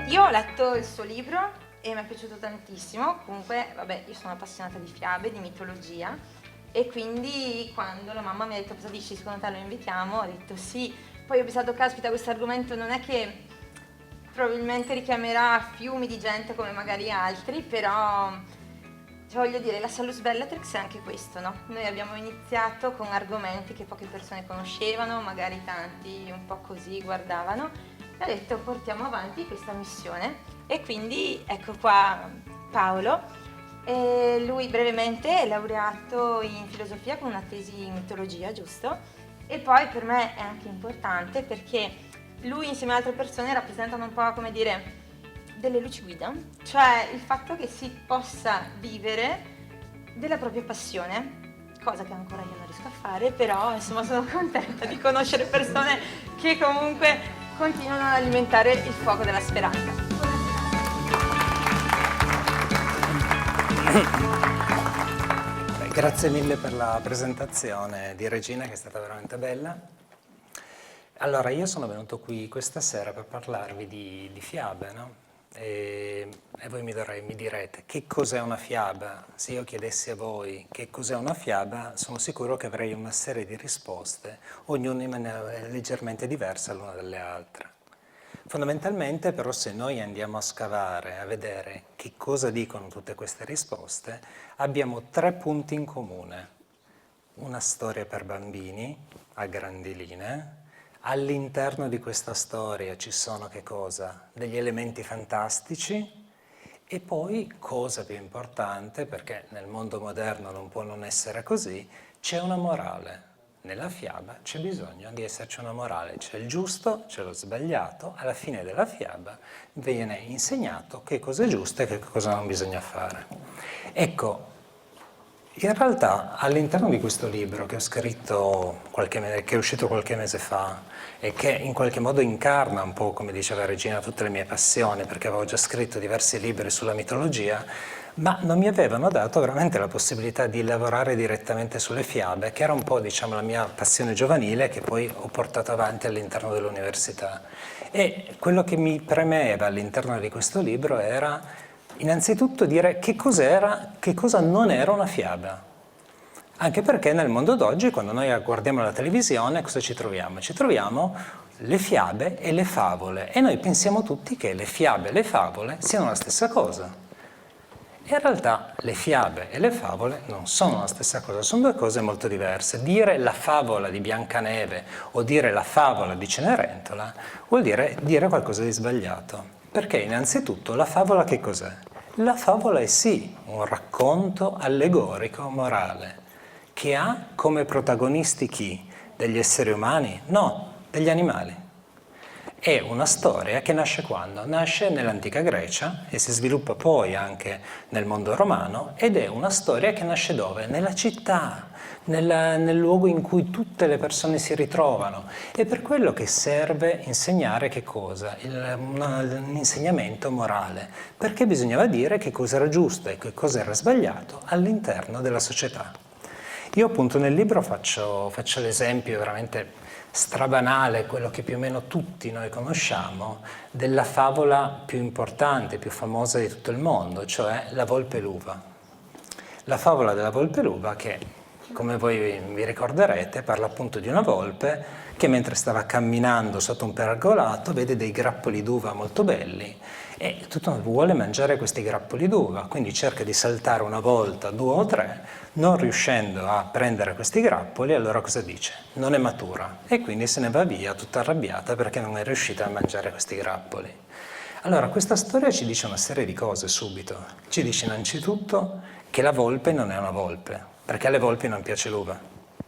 Io ho letto il suo libro e mi è piaciuto tantissimo. Comunque, vabbè, io sono appassionata di fiabe, di mitologia, e quindi quando la mamma mi ha detto cosa dici, secondo te lo invitiamo, ho detto sì. Poi ho pensato, caspita, questo argomento non è che probabilmente richiamerà fiumi di gente come magari altri, però cioè, voglio dire, la Salus Bellatrix è anche questo, no? Noi abbiamo iniziato con argomenti che poche persone conoscevano, magari tanti un po' così guardavano, e ho detto portiamo avanti questa missione. E quindi ecco qua Paolo, e lui brevemente è laureato in filosofia con una tesi in mitologia, giusto? E poi per me è anche importante perché lui insieme ad altre persone rappresentano un po', come dire, delle luci guida, cioè il fatto che si possa vivere della propria passione, cosa che ancora io non riesco a fare, però insomma sono contenta di conoscere persone che comunque continuano ad alimentare il fuoco della speranza. Grazie mille per la presentazione di Regina, che è stata veramente bella. Allora, io sono venuto qui questa sera per parlarvi di fiabe, no? E voi mi direte, che cos'è una fiaba? Se io chiedessi a voi che cos'è una fiaba, sono sicuro che avrei una serie di risposte, ognuna in maniera leggermente diversa l'una dalle altre. Fondamentalmente, però, se noi andiamo a scavare, a vedere che cosa dicono tutte queste risposte, abbiamo 3 punti in comune. Una storia per bambini, a grandi linee. All'interno di questa storia ci sono che cosa? Degli elementi fantastici e poi, cosa più importante, perché nel mondo moderno non può non essere così, c'è una morale. Nella fiaba c'è bisogno di esserci una morale, c'è il giusto, c'è lo sbagliato, alla fine della fiaba viene insegnato che cosa è giusto e che cosa non bisogna fare. Ecco, in realtà all'interno di questo libro che ho scritto, che è uscito qualche mese fa e che in qualche modo incarna un po', come diceva Regina, tutte le mie passioni, perché avevo già scritto diversi libri sulla mitologia, ma non mi avevano dato veramente la possibilità di lavorare direttamente sulle fiabe, che era un po', diciamo, la mia passione giovanile che poi ho portato avanti all'interno dell'università. E quello che mi premeva all'interno di questo libro era innanzitutto dire che cos'era, che cosa non era una fiaba. Anche perché nel mondo d'oggi, quando noi guardiamo la televisione, cosa ci troviamo? Ci troviamo le fiabe e le favole e noi pensiamo tutti che le fiabe e le favole siano la stessa cosa. E in realtà le fiabe e le favole non sono la stessa cosa, sono 2 cose molto diverse. Dire la favola di Biancaneve o dire la favola di Cenerentola vuol dire qualcosa di sbagliato. Perché innanzitutto la favola che cos'è? La favola è sì un racconto allegorico morale che ha come protagonisti chi? Degli esseri umani? No, degli animali. È una storia che nasce quando? Nasce nell'antica Grecia e si sviluppa poi anche nel mondo romano ed è una storia che nasce dove? Nella città, nel luogo in cui tutte le persone si ritrovano. È per quello che serve insegnare che cosa? Un insegnamento morale, perché bisognava dire che cosa era giusto e che cosa era sbagliato all'interno della società. Io appunto nel libro faccio l'esempio veramente strabanale, quello che più o meno tutti noi conosciamo, della favola più importante, più famosa di tutto il mondo, cioè la volpe e l'uva. La favola della volpe e l'uva che, come voi vi ricorderete, parla appunto di una volpe che mentre stava camminando sotto un pergolato vede dei grappoli d'uva molto belli e tutto vuole mangiare questi grappoli d'uva, quindi cerca di saltare una volta, 2 o 3, non riuscendo a prendere questi grappoli, allora cosa dice? Non è matura e quindi se ne va via tutta arrabbiata perché non è riuscita a mangiare questi grappoli. Allora questa storia ci dice una serie di cose subito, ci dice innanzitutto che la volpe non è una volpe, perché alle volpi non piace l'uva,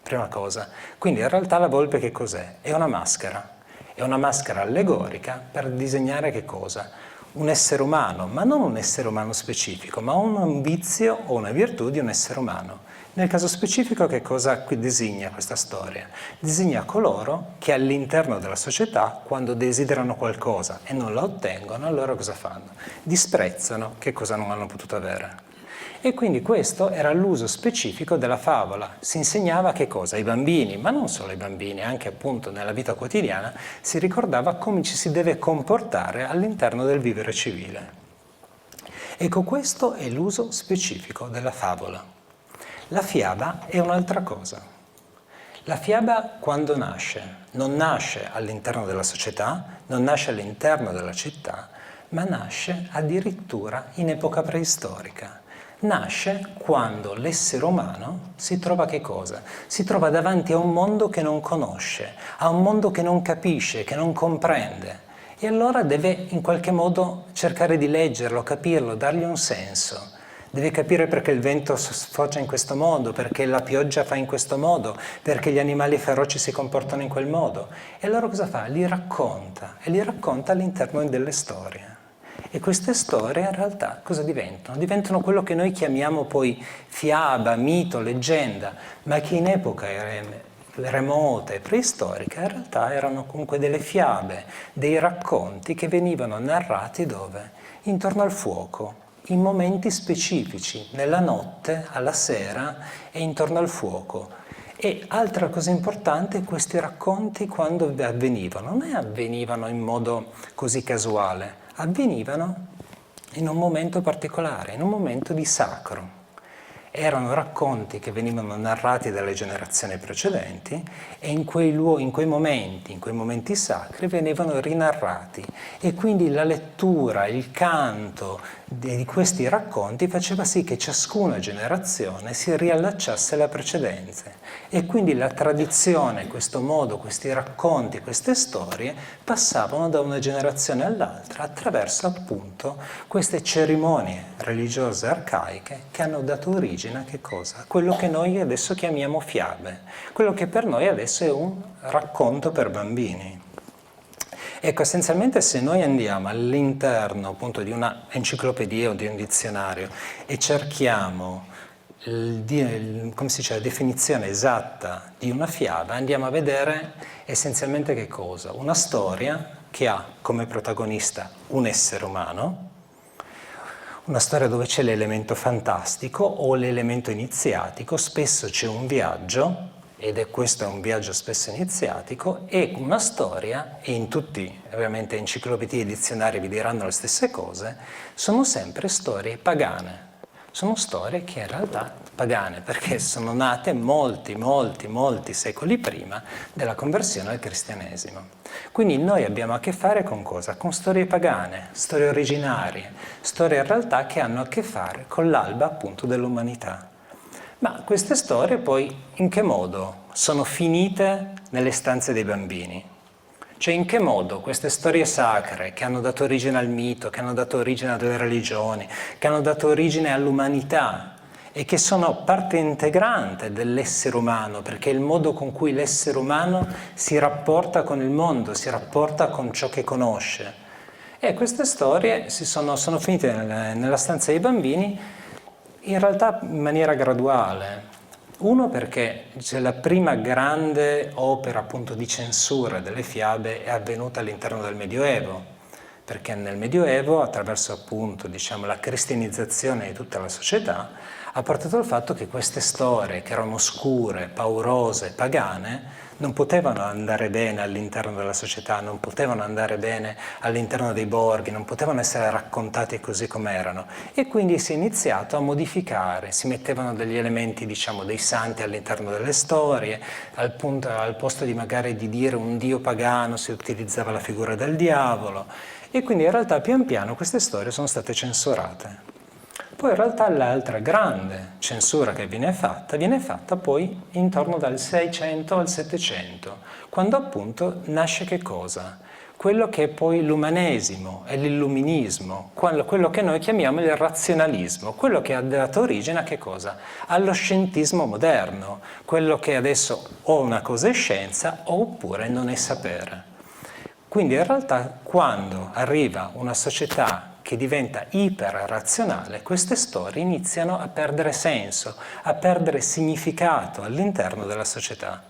prima cosa. Quindi in realtà la volpe che cos'è? È una maschera allegorica per disegnare che cosa? Un essere umano, ma non un essere umano specifico, ma un vizio o una virtù di un essere umano. Nel caso specifico che cosa designa questa storia? Designa coloro che all'interno della società, quando desiderano qualcosa e non la ottengono, allora cosa fanno? Disprezzano che cosa non hanno potuto avere. E quindi questo era l'uso specifico della favola. Si insegnava che cosa? Ai bambini, ma non solo ai bambini, anche appunto nella vita quotidiana si ricordava come ci si deve comportare all'interno del vivere civile. Ecco, questo è l'uso specifico della favola. La fiaba è un'altra cosa. La fiaba quando nasce? Non nasce all'interno della società, non nasce all'interno della città, ma nasce addirittura in epoca preistorica. Nasce quando l'essere umano si trova che cosa? Si trova davanti a un mondo che non conosce, a un mondo che non capisce, che non comprende. E allora deve in qualche modo cercare di leggerlo, capirlo, dargli un senso. Deve capire perché il vento sfocia in questo modo, perché la pioggia fa in questo modo, perché gli animali feroci si comportano in quel modo. E allora cosa fa? Li racconta, e li racconta all'interno delle storie. E queste storie in realtà cosa diventano? Diventano quello che noi chiamiamo poi fiaba, mito, leggenda, ma che in epoca remota e preistorica in realtà erano comunque delle fiabe, dei racconti che venivano narrati dove? Intorno al fuoco, in momenti specifici, nella notte, alla sera e intorno al fuoco. E altra cosa importante, questi racconti quando avvenivano? Non avvenivano in modo così casuale, avvenivano in un momento particolare, in un momento di sacro. Erano racconti che venivano narrati dalle generazioni precedenti e in quei momenti sacri venivano rinarrati e quindi la lettura, il canto di questi racconti faceva sì che ciascuna generazione si riallacciasse alle precedenze e quindi la tradizione, questo modo, questi racconti, queste storie passavano da una generazione all'altra attraverso appunto queste cerimonie religiose arcaiche che hanno dato origine a che cosa? Quello che noi adesso chiamiamo fiabe, quello che per noi adesso è un racconto per bambini. Ecco, essenzialmente se noi andiamo all'interno appunto di una enciclopedia o di un dizionario e cerchiamo come si dice, la definizione esatta di una fiaba, andiamo a vedere essenzialmente che cosa? Una storia che ha come protagonista un essere umano, una storia dove c'è l'elemento fantastico o l'elemento iniziatico, spesso c'è un viaggio, questo è un viaggio spesso iniziatico, e una storia, e in tutti ovviamente enciclopedie e dizionari vi diranno le stesse cose, sono sempre storie pagane. Sono storie che in realtà pagane, perché sono nate molti secoli prima della conversione al cristianesimo. Quindi noi abbiamo a che fare con cosa? Con storie pagane, storie originarie, storie in realtà che hanno a che fare con l'alba appunto dell'umanità. Ma queste storie poi in che modo sono finite nelle stanze dei bambini? Cioè in che modo queste storie sacre che hanno dato origine al mito, che hanno dato origine alle religioni, che hanno dato origine all'umanità e che sono parte integrante dell'essere umano, perché è il modo con cui l'essere umano si rapporta con il mondo, si rapporta con ciò che conosce. E queste storie sono finite nella stanza dei bambini in realtà in maniera graduale. Uno perché la prima grande opera appunto di censura delle fiabe è avvenuta all'interno del Medioevo, perché nel Medioevo, attraverso appunto la cristianizzazione di tutta la società, ha portato al fatto che queste storie, che erano oscure, paurose, pagane, non potevano andare bene all'interno della società, non potevano andare bene all'interno dei borghi, non potevano essere raccontate così come erano. E quindi si è iniziato a modificare, si mettevano degli elementi, dei santi all'interno delle storie, al posto di magari di dire un dio pagano si utilizzava la figura del diavolo, e quindi in realtà pian piano queste storie sono state censurate. Poi in realtà l'altra grande censura che viene fatta poi intorno dal 600 al 700, quando appunto nasce che cosa? Quello che è poi l'umanesimo e l'illuminismo, quello che noi chiamiamo il razionalismo, quello che ha dato origine a che cosa? Allo scientismo moderno, quello che adesso o una cosa è scienza oppure non è sapere. Quindi in realtà quando arriva una società che diventa iperrazionale, queste storie iniziano a perdere senso, a perdere significato all'interno della società.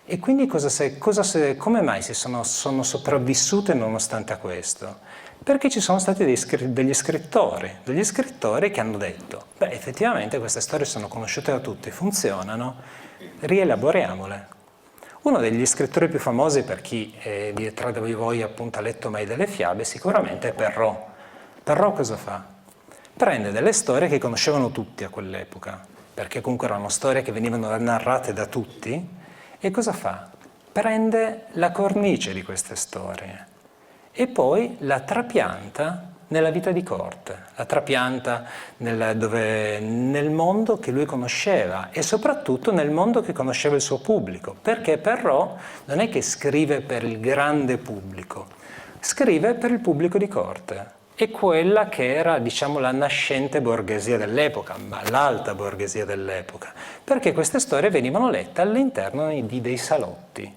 E quindi come mai sono sopravvissute nonostante questo? Perché ci sono stati degli scrittori che hanno detto, beh, effettivamente queste storie sono conosciute da tutti, funzionano, rielaboriamole. Uno degli scrittori più famosi, per chi tra di voi appunto ha letto mai delle fiabe, sicuramente è Perrault. Perrault cosa fa? Prende delle storie che conoscevano tutti a quell'epoca, perché comunque erano storie che venivano narrate da tutti, e cosa fa? Prende la cornice di queste storie e poi la trapianta nella vita di corte, la trapianta nel mondo che lui conosceva e soprattutto nel mondo che conosceva il suo pubblico, perché Perrault non è che scrive per il grande pubblico, scrive per il pubblico di corte. E quella che era, diciamo, la nascente borghesia dell'epoca, ma l'alta borghesia dell'epoca, perché queste storie venivano lette all'interno di dei salotti,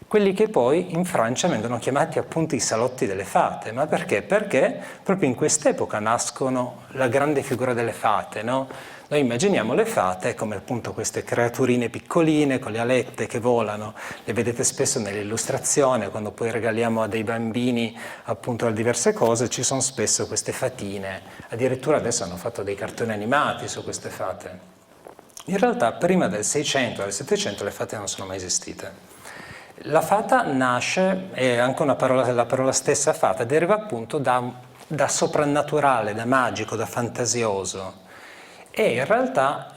quelli che poi in Francia vengono chiamati appunto i salotti delle fate. Ma perché? Perché proprio in quest'epoca nascono la grande figura delle fate, no? Noi immaginiamo le fate come appunto queste creaturine piccoline con le alette che volano, le vedete spesso nell'illustrazione, quando poi regaliamo a dei bambini appunto diverse cose, ci sono spesso queste fatine, addirittura adesso hanno fatto dei cartoni animati su queste fate. In realtà prima del 600 e del 700 le fate non sono mai esistite. La fata nasce, e anche la parola stessa fata, deriva appunto da soprannaturale, da magico, da fantasioso. E in realtà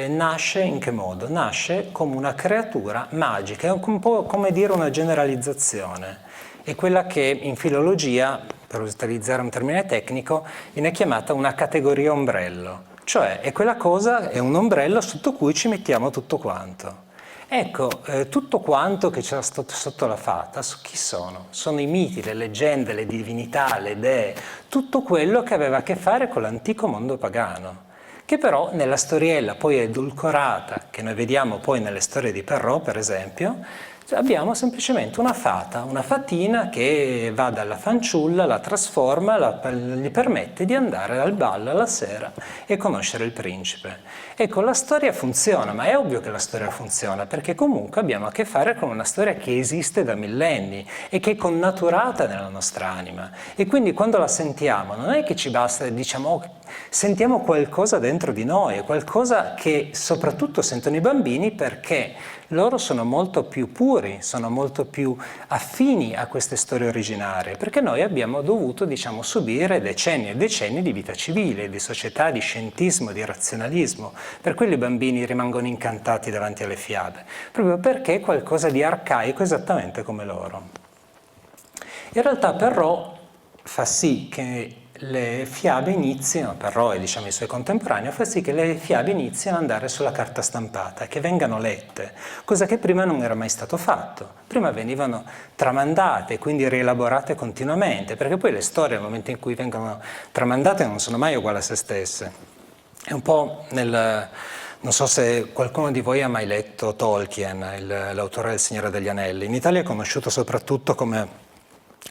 nasce in che modo? Nasce come una creatura magica, è un po' come dire una generalizzazione. È quella che in filologia, per utilizzare un termine tecnico, viene chiamata una categoria ombrello. Cioè è quella cosa, è un ombrello sotto cui ci mettiamo tutto quanto. Ecco, tutto quanto che c'era sotto la fata, chi sono? Sono i miti, le leggende, le divinità, le dee, tutto quello che aveva a che fare con l'antico mondo pagano, che però nella storiella poi edulcorata, che noi vediamo poi nelle storie di Perrault per esempio, abbiamo semplicemente una fata, una fatina che va dalla fanciulla, la trasforma, gli permette di andare al ballo alla sera e conoscere il principe. Ecco, la storia funziona, ma è ovvio che la storia funziona, perché comunque abbiamo a che fare con una storia che esiste da millenni e che è connaturata nella nostra anima. E quindi quando la sentiamo, non è che ci basta, diciamo, sentiamo qualcosa dentro di noi, qualcosa che soprattutto sentono i bambini perché loro sono molto più puri, sono molto più affini a queste storie originarie, perché noi abbiamo dovuto, diciamo, subire decenni e decenni di vita civile, di società, di scientismo, di razionalismo. Per quello i bambini rimangono incantati davanti alle fiabe, proprio perché è qualcosa di arcaico esattamente come loro. In realtà Perrault fa sì che le fiabe iniziano, Perrault e diciamo i suoi contemporanei, fa sì che le fiabe iniziano ad andare sulla carta stampata, che vengano lette, cosa che prima non era mai stato fatto. Prima venivano tramandate, quindi rielaborate continuamente, perché poi le storie nel momento in cui vengono tramandate non sono mai uguali a se stesse. È un po' non so se qualcuno di voi ha mai letto Tolkien, l'autore del Signore degli Anelli. In Italia è conosciuto soprattutto come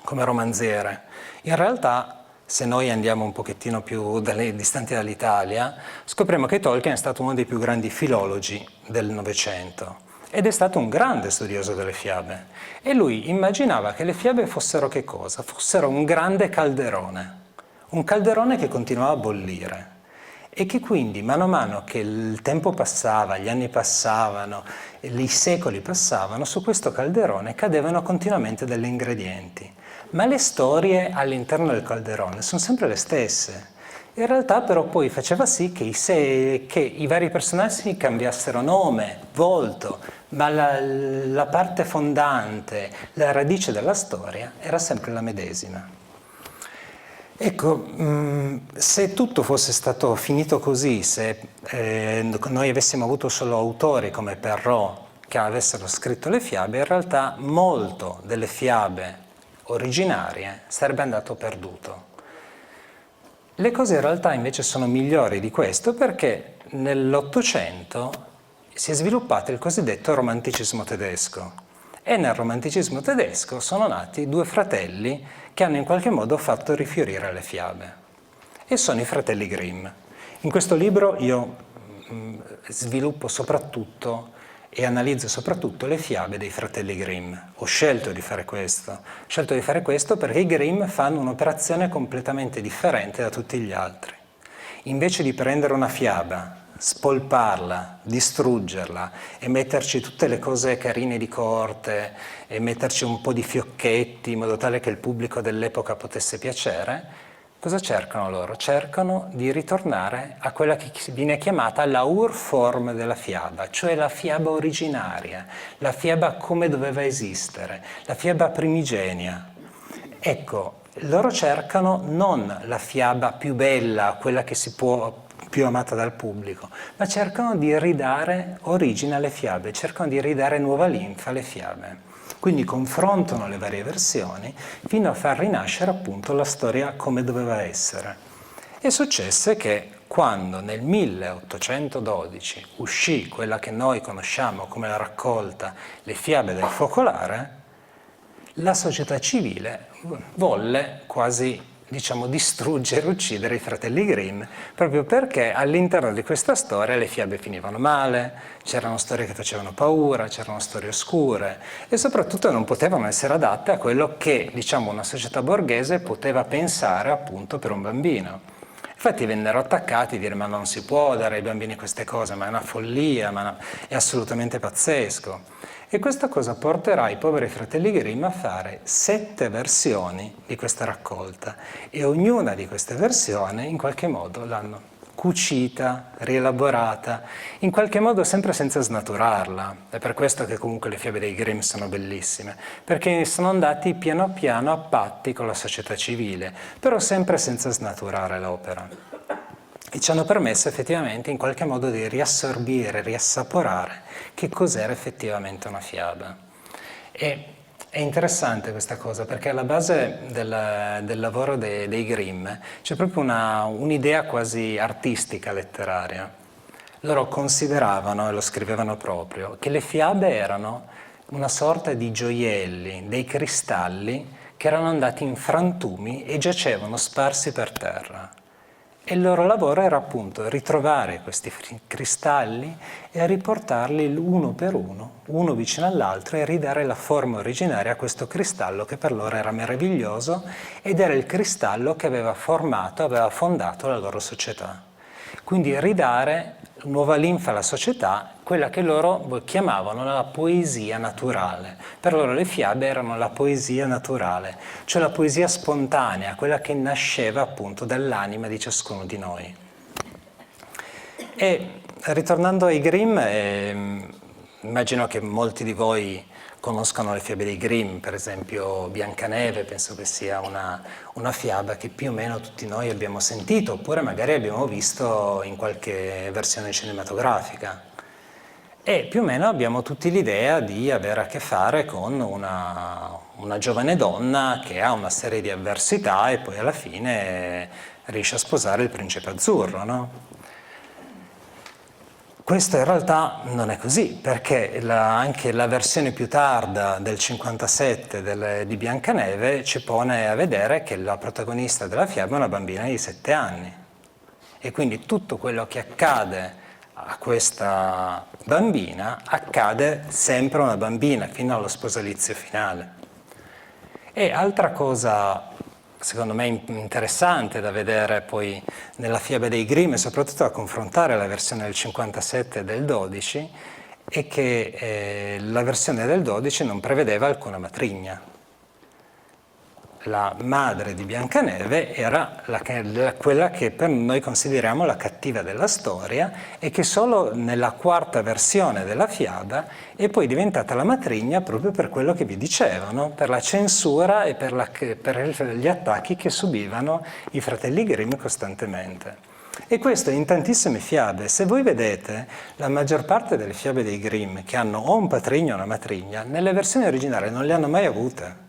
romanziere. In realtà, se noi andiamo un pochettino più distanti dall'Italia, scopriamo che Tolkien è stato uno dei più grandi filologi del Novecento ed è stato un grande studioso delle fiabe. E lui immaginava che le fiabe fossero che cosa? Fossero un grande un calderone che continuava a bollire e che quindi mano a mano che il tempo passava, gli anni passavano, i secoli passavano, su questo calderone cadevano continuamente degli ingredienti. Ma le storie all'interno del calderone sono sempre le stesse. In realtà però poi faceva sì che i vari personaggi cambiassero nome, volto, ma la parte fondante, la radice della storia era sempre la medesima. Ecco, se tutto fosse stato finito così, se noi avessimo avuto solo autori come Perrault che avessero scritto le fiabe, in realtà molto delle fiabe originarie sarebbe andato perduto. Le cose in realtà invece sono migliori di questo perché nell'Ottocento si è sviluppato il cosiddetto romanticismo tedesco e nel romanticismo tedesco sono nati due fratelli che hanno in qualche modo fatto rifiorire le fiabe e sono i fratelli Grimm. In questo libro io sviluppo soprattutto e analizzo soprattutto le fiabe dei fratelli Grimm. Ho scelto di fare questo. Ho scelto di fare questo perché i Grimm fanno un'operazione completamente differente da tutti gli altri. Invece di prendere una fiaba, spolparla, distruggerla e metterci tutte le cose carine di corte e metterci un po' di fiocchetti in modo tale che il pubblico dell'epoca potesse piacere, cosa cercano loro? Cercano di ritornare a quella che viene chiamata la Urform della fiaba, cioè la fiaba originaria, la fiaba come doveva esistere, la fiaba primigenia. Ecco, loro cercano non la fiaba più bella, quella che si può più amata dal pubblico, ma cercano di ridare origine alle fiabe, cercano di ridare nuova linfa alle fiabe. Quindi confrontano le varie versioni fino a far rinascere appunto la storia come doveva essere. E successe che quando nel 1812 uscì quella che noi conosciamo come la raccolta Le fiabe del focolare, la società civile volle quasi, diciamo, distruggere, uccidere i fratelli Grimm, proprio perché all'interno di questa storia le fiabe finivano male, c'erano storie che facevano paura, c'erano storie oscure e soprattutto non potevano essere adatte a quello che, diciamo, una società borghese poteva pensare appunto per un bambino. Infatti vennero attaccati, dire ma non si può dare ai bambini queste cose, ma è una follia, è assolutamente pazzesco. E questa cosa porterà i poveri fratelli Grimm a fare 7 versioni di questa raccolta e ognuna di queste versioni in qualche modo l'hanno cucita, rielaborata, in qualche modo sempre senza snaturarla. È per questo che comunque le fiabe dei Grimm sono bellissime, perché sono andati piano piano a patti con la società civile, però sempre senza snaturare l'opera. E ci hanno permesso effettivamente in qualche modo di riassorbire, riassaporare che cos'era effettivamente una fiaba. E è interessante questa cosa perché alla base del lavoro dei Grimm c'è proprio un'idea quasi artistica, letteraria. Loro consideravano, e lo scrivevano proprio, che le fiabe erano una sorta di gioielli, dei cristalli che erano andati in frantumi e giacevano sparsi per terra. E il loro lavoro era appunto ritrovare questi cristalli e riportarli uno per uno vicino all'altro e ridare la forma originaria a questo cristallo che per loro era meraviglioso ed era il cristallo che aveva formato, aveva fondato la loro società. Quindi ridare nuova linfa alla società, quella che loro chiamavano la poesia naturale. Per loro le fiabe erano la poesia naturale, cioè la poesia spontanea, quella che nasceva appunto dall'anima di ciascuno di noi. E ritornando ai Grimm, immagino che molti di voi conoscano le fiabe dei Grimm, per esempio Biancaneve, penso che sia una fiaba che più o meno tutti noi abbiamo sentito, oppure magari abbiamo visto in qualche versione cinematografica. E più o meno abbiamo tutti l'idea di avere a che fare con una giovane donna che ha una serie di avversità e poi alla fine riesce a sposare il principe azzurro, no? Questo in realtà non è così, perché anche la versione più tarda del 57 di Biancaneve ci pone a vedere che la protagonista della fiaba è una bambina di 7 anni. E quindi tutto quello che accade a questa bambina accade sempre a una bambina, fino allo sposalizio finale. E altra cosa secondo me interessante da vedere poi nella fiaba dei Grimm e soprattutto da confrontare la versione del 57 e del 12 è che la versione del 12 non prevedeva alcuna matrigna. La madre di Biancaneve era quella che per noi consideriamo la cattiva della storia e che solo nella quarta versione della fiaba è poi diventata la matrigna proprio per quello che vi dicevano, per la censura e per gli attacchi che subivano i fratelli Grimm costantemente. E questo in tantissime fiabe. Se voi vedete, la maggior parte delle fiabe dei Grimm che hanno o un patrigno o una matrigna, nelle versioni originali non le hanno mai avute.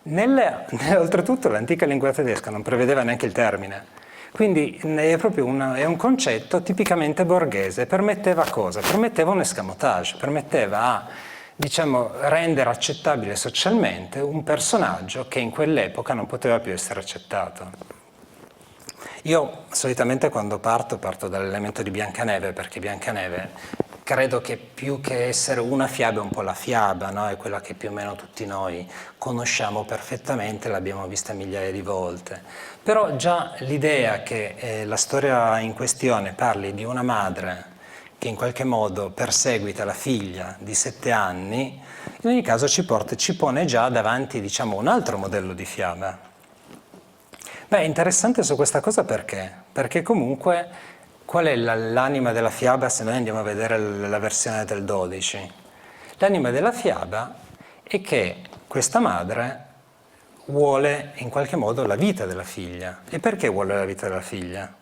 Oltretutto l'antica lingua tedesca non prevedeva neanche il termine, quindi è proprio è un concetto tipicamente borghese. Permetteva cosa? Permetteva un escamotage, permetteva diciamo, rendere accettabile socialmente un personaggio che in quell'epoca non poteva più essere accettato. Io solitamente quando parto dall'elemento di Biancaneve, perché Biancaneve credo che più che essere una fiaba è un po' la fiaba, no? È quella che più o meno tutti noi conosciamo perfettamente, l'abbiamo vista migliaia di volte. Però già l'idea che la storia in questione parli di una madre che in qualche modo perseguita la figlia di 7 anni, in ogni caso ci pone già davanti, diciamo, un altro modello di fiaba. Beh, è interessante su questa cosa perché? Perché comunque qual è l'anima della fiaba se noi andiamo a vedere la versione del 12? L'anima della fiaba è che questa madre vuole in qualche modo la vita della figlia. E perché vuole la vita della figlia?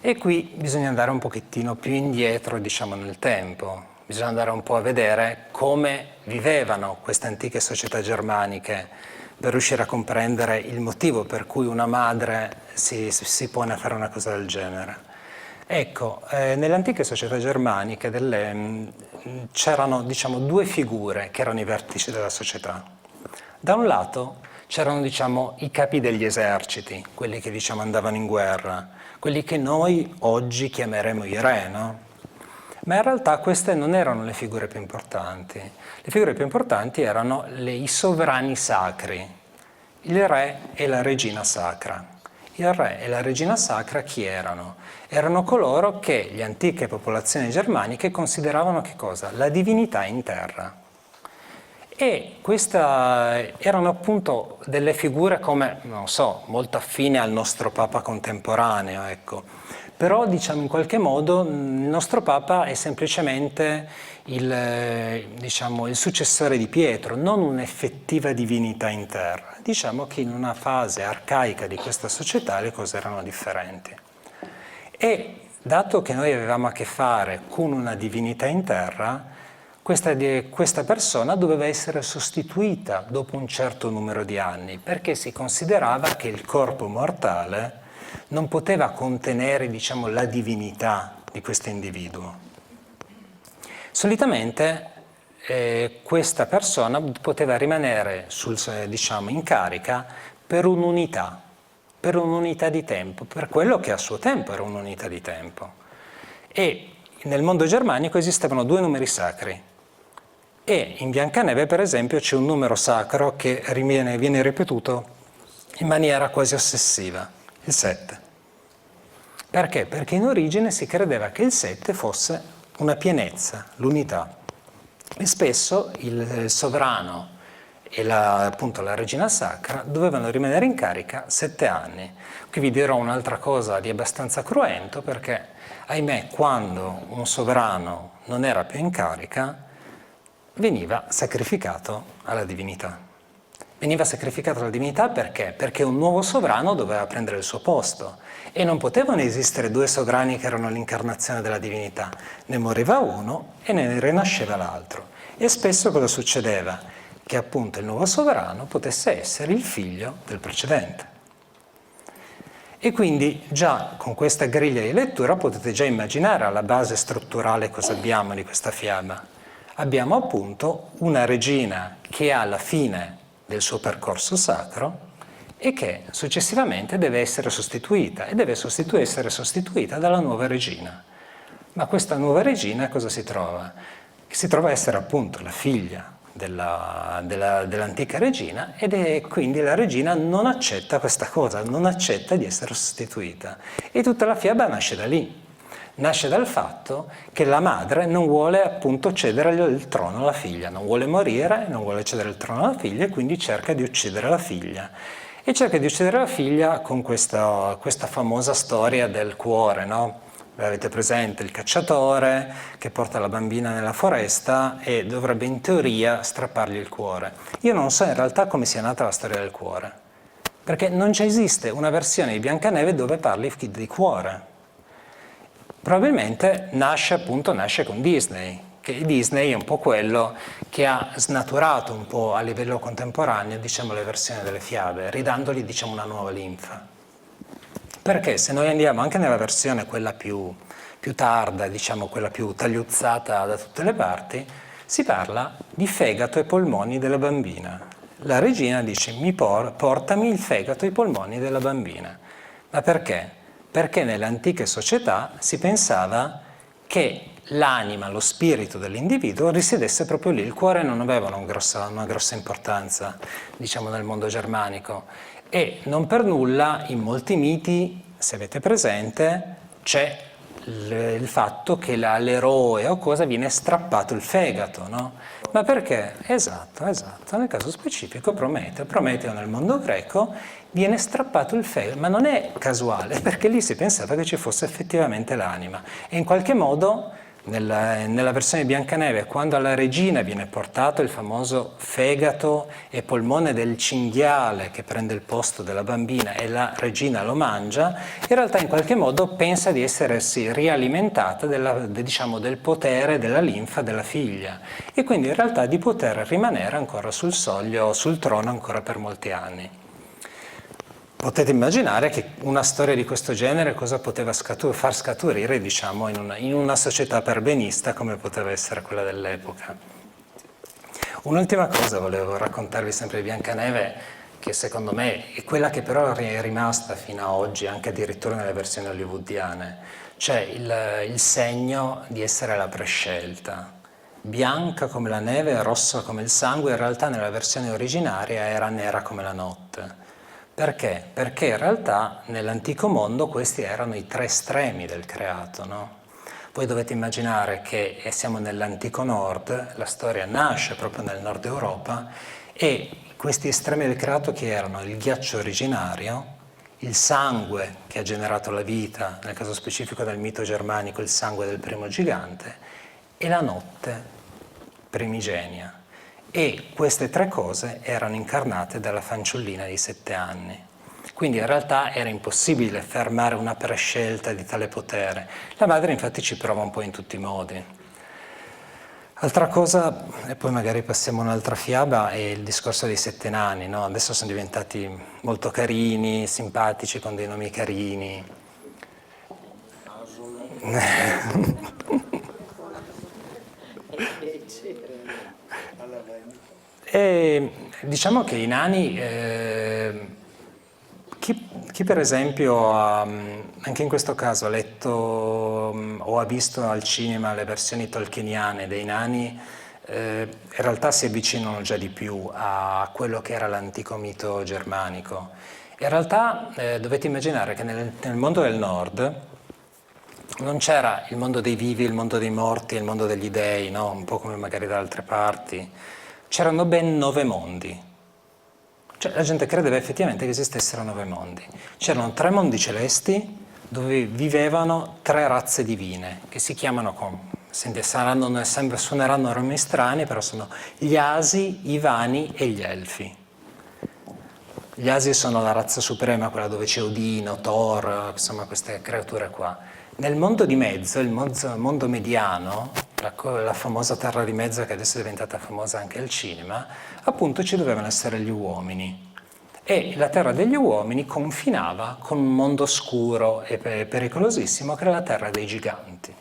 E qui bisogna andare un pochettino più indietro, diciamo, nel tempo. Bisogna andare un po' a vedere come vivevano queste antiche società germaniche per riuscire a comprendere il motivo per cui una madre si pone a fare una cosa del genere. Ecco, nelle antiche società germaniche c'erano, diciamo, 2 figure che erano i vertici della società. Da un lato c'erano, diciamo, i capi degli eserciti, quelli che, diciamo, andavano in guerra, quelli che noi oggi chiameremo i re, no? Ma in realtà queste non erano le figure più importanti. Le figure più importanti erano i sovrani sacri, il re e la regina sacra. Il re e la regina sacra chi erano? Erano coloro che le antiche popolazioni germaniche consideravano che cosa? La divinità in terra. E queste erano appunto delle figure come, non so, molto affine al nostro Papa contemporaneo, ecco. Però diciamo in qualche modo il nostro Papa è semplicemente diciamo, il successore di Pietro, non un'effettiva divinità in terra. Diciamo che in una fase arcaica di questa società le cose erano differenti. E dato che noi avevamo a che fare con una divinità in terra, questa persona doveva essere sostituita dopo un certo numero di anni, perché si considerava che il corpo mortale non poteva contenere, diciamo, la divinità di questo individuo. Solitamente questa persona poteva rimanere diciamo, in carica per un'unità di tempo, per quello che a suo tempo era un'unità di tempo. E nel mondo germanico esistevano 2 numeri sacri. E in Biancaneve, per esempio, c'è un numero sacro che viene ripetuto in maniera quasi ossessiva, il 7. Perché? Perché in origine si credeva che il 7 fosse una pienezza, l'unità. E spesso il sovrano e appunto la regina sacra dovevano rimanere in carica 7 anni. Qui vi dirò un'altra cosa di abbastanza cruento, perché, ahimè, quando un sovrano non era più in carica, veniva sacrificato alla divinità. Veniva sacrificato alla divinità perché? Perché un nuovo sovrano doveva prendere il suo posto e non potevano esistere 2 sovrani che erano l'incarnazione della divinità. Ne moriva uno e ne rinasceva l'altro. E spesso cosa succedeva? Che appunto il nuovo sovrano potesse essere il figlio del precedente. E quindi già con questa griglia di lettura potete già immaginare alla base strutturale cosa abbiamo di questa fiaba. Abbiamo appunto una regina che ha la fine del suo percorso sacro e che successivamente deve essere sostituita e deve essere sostituita dalla nuova regina. Ma questa nuova regina cosa si trova? Si trova a essere appunto la figlia dell'antica regina quindi la regina non accetta questa cosa, non accetta di essere sostituita. E tutta la fiaba nasce da lì. Nasce dal fatto che la madre non vuole appunto cedere il trono alla figlia, non vuole morire, non vuole cedere il trono alla figlia e quindi cerca di uccidere la figlia. E cerca di uccidere la figlia con questa famosa storia del cuore, no? Avete presente il cacciatore che porta la bambina nella foresta e dovrebbe in teoria strappargli il cuore. Io non so in realtà come sia nata la storia del cuore, perché non esiste una versione di Biancaneve dove parli di cuore. Probabilmente nasce con Disney, che Disney è un po' quello che ha snaturato un po' a livello contemporaneo, diciamo, le versioni delle fiabe, ridandogli, diciamo, una nuova linfa. Perché se noi andiamo anche nella versione quella più tarda, diciamo quella più tagliuzzata da tutte le parti, si parla di fegato e polmoni della bambina. La regina dice: portami il fegato e i polmoni della bambina. Ma perché? Perché nelle antiche società si pensava che l'anima, lo spirito dell'individuo risiedesse proprio lì. Il cuore non aveva una grossa importanza, diciamo, nel mondo germanico. E non per nulla in molti miti, se avete presente, c'è il fatto che all'eroe o cosa viene strappato il fegato, no? Ma perché? Esatto. Nel caso specifico Prometeo nel mondo greco viene strappato il fegato, ma non è casuale, perché lì si pensava che ci fosse effettivamente l'anima. E in qualche modo, nella versione di Biancaneve, quando alla regina viene portato il famoso fegato e polmone del cinghiale che prende il posto della bambina e la regina lo mangia, in realtà in qualche modo pensa di essersi rialimentata del potere della linfa della figlia e quindi in realtà di poter rimanere ancora sul trono ancora per molti anni. Potete immaginare che una storia di questo genere cosa poteva far scaturire, diciamo, in una società perbenista come poteva essere quella dell'epoca. Un'ultima cosa volevo raccontarvi sempre di Biancaneve, che secondo me è quella che però è rimasta fino ad oggi, anche addirittura nelle versioni hollywoodiane, cioè il segno di essere la prescelta. Bianca come la neve, rossa come il sangue, in realtà nella versione originaria era nera come la notte. Perché? Perché in realtà nell'antico mondo questi erano i tre estremi del creato, no? Voi dovete immaginare che siamo nell'antico nord, la storia nasce proprio nel nord Europa e questi estremi del creato che erano il ghiaccio originario, il sangue che ha generato la vita, nel caso specifico del mito germanico il sangue del primo gigante, e la notte primigenia. E queste tre cose erano incarnate dalla fanciullina di 7 anni. Quindi in realtà era impossibile fermare una prescelta di tale potere. La madre infatti ci prova un po' in tutti i modi. Altra cosa, e poi magari passiamo a un'altra fiaba, è il discorso dei 7 nani, no? Adesso sono diventati molto carini, simpatici, con dei nomi carini. E diciamo che i nani, chi per esempio anche in questo caso ha letto o ha visto al cinema le versioni tolkieniane dei nani, in realtà si avvicinano già di più a quello che era l'antico mito germanico. In realtà dovete immaginare che nel mondo del nord non c'era il mondo dei vivi, il mondo dei morti, il mondo degli dei, no? Un po' come magari da altre parti. C'erano ben 9 mondi. Cioè la gente credeva effettivamente che esistessero 9 mondi. C'erano 3 mondi celesti dove vivevano 3 razze divine che si chiamano, suoneranno nomi strani, però sono gli Asi, i Vani e gli Elfi. Gli Asi sono la razza suprema, quella dove c'è Odino, Thor, insomma queste creature qua. Nel mondo di mezzo, il mondo mediano, la famosa terra di mezzo che adesso è diventata famosa anche al cinema, appunto ci dovevano essere gli uomini. E la terra degli uomini confinava con un mondo oscuro e pericolosissimo che era la terra dei giganti.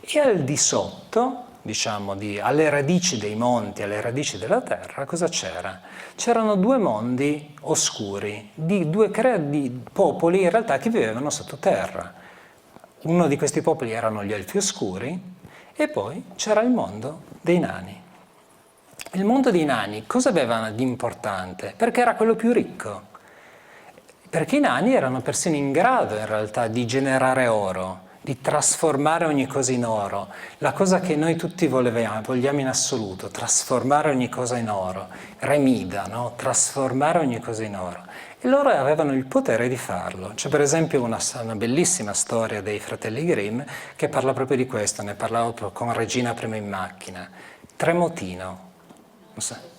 E al di sotto, diciamo, alle radici dei monti, alle radici della terra, cosa c'era? C'erano 2 mondi oscuri, di popoli in realtà che vivevano sottoterra. Uno di questi popoli erano gli Elfi Oscuri e poi c'era il mondo dei nani. Il mondo dei nani cosa aveva di importante? Perché era quello più ricco. Perché i nani erano persino in grado in realtà di generare oro, di trasformare ogni cosa in oro. La cosa che noi tutti vogliamo in assoluto, trasformare ogni cosa in oro. Remida, no? Trasformare ogni cosa in oro. E loro avevano il potere di farlo. C'è per esempio una bellissima storia dei fratelli Grimm che parla proprio di questo, ne parlavo con Regina prima in macchina. Tremotino, non so.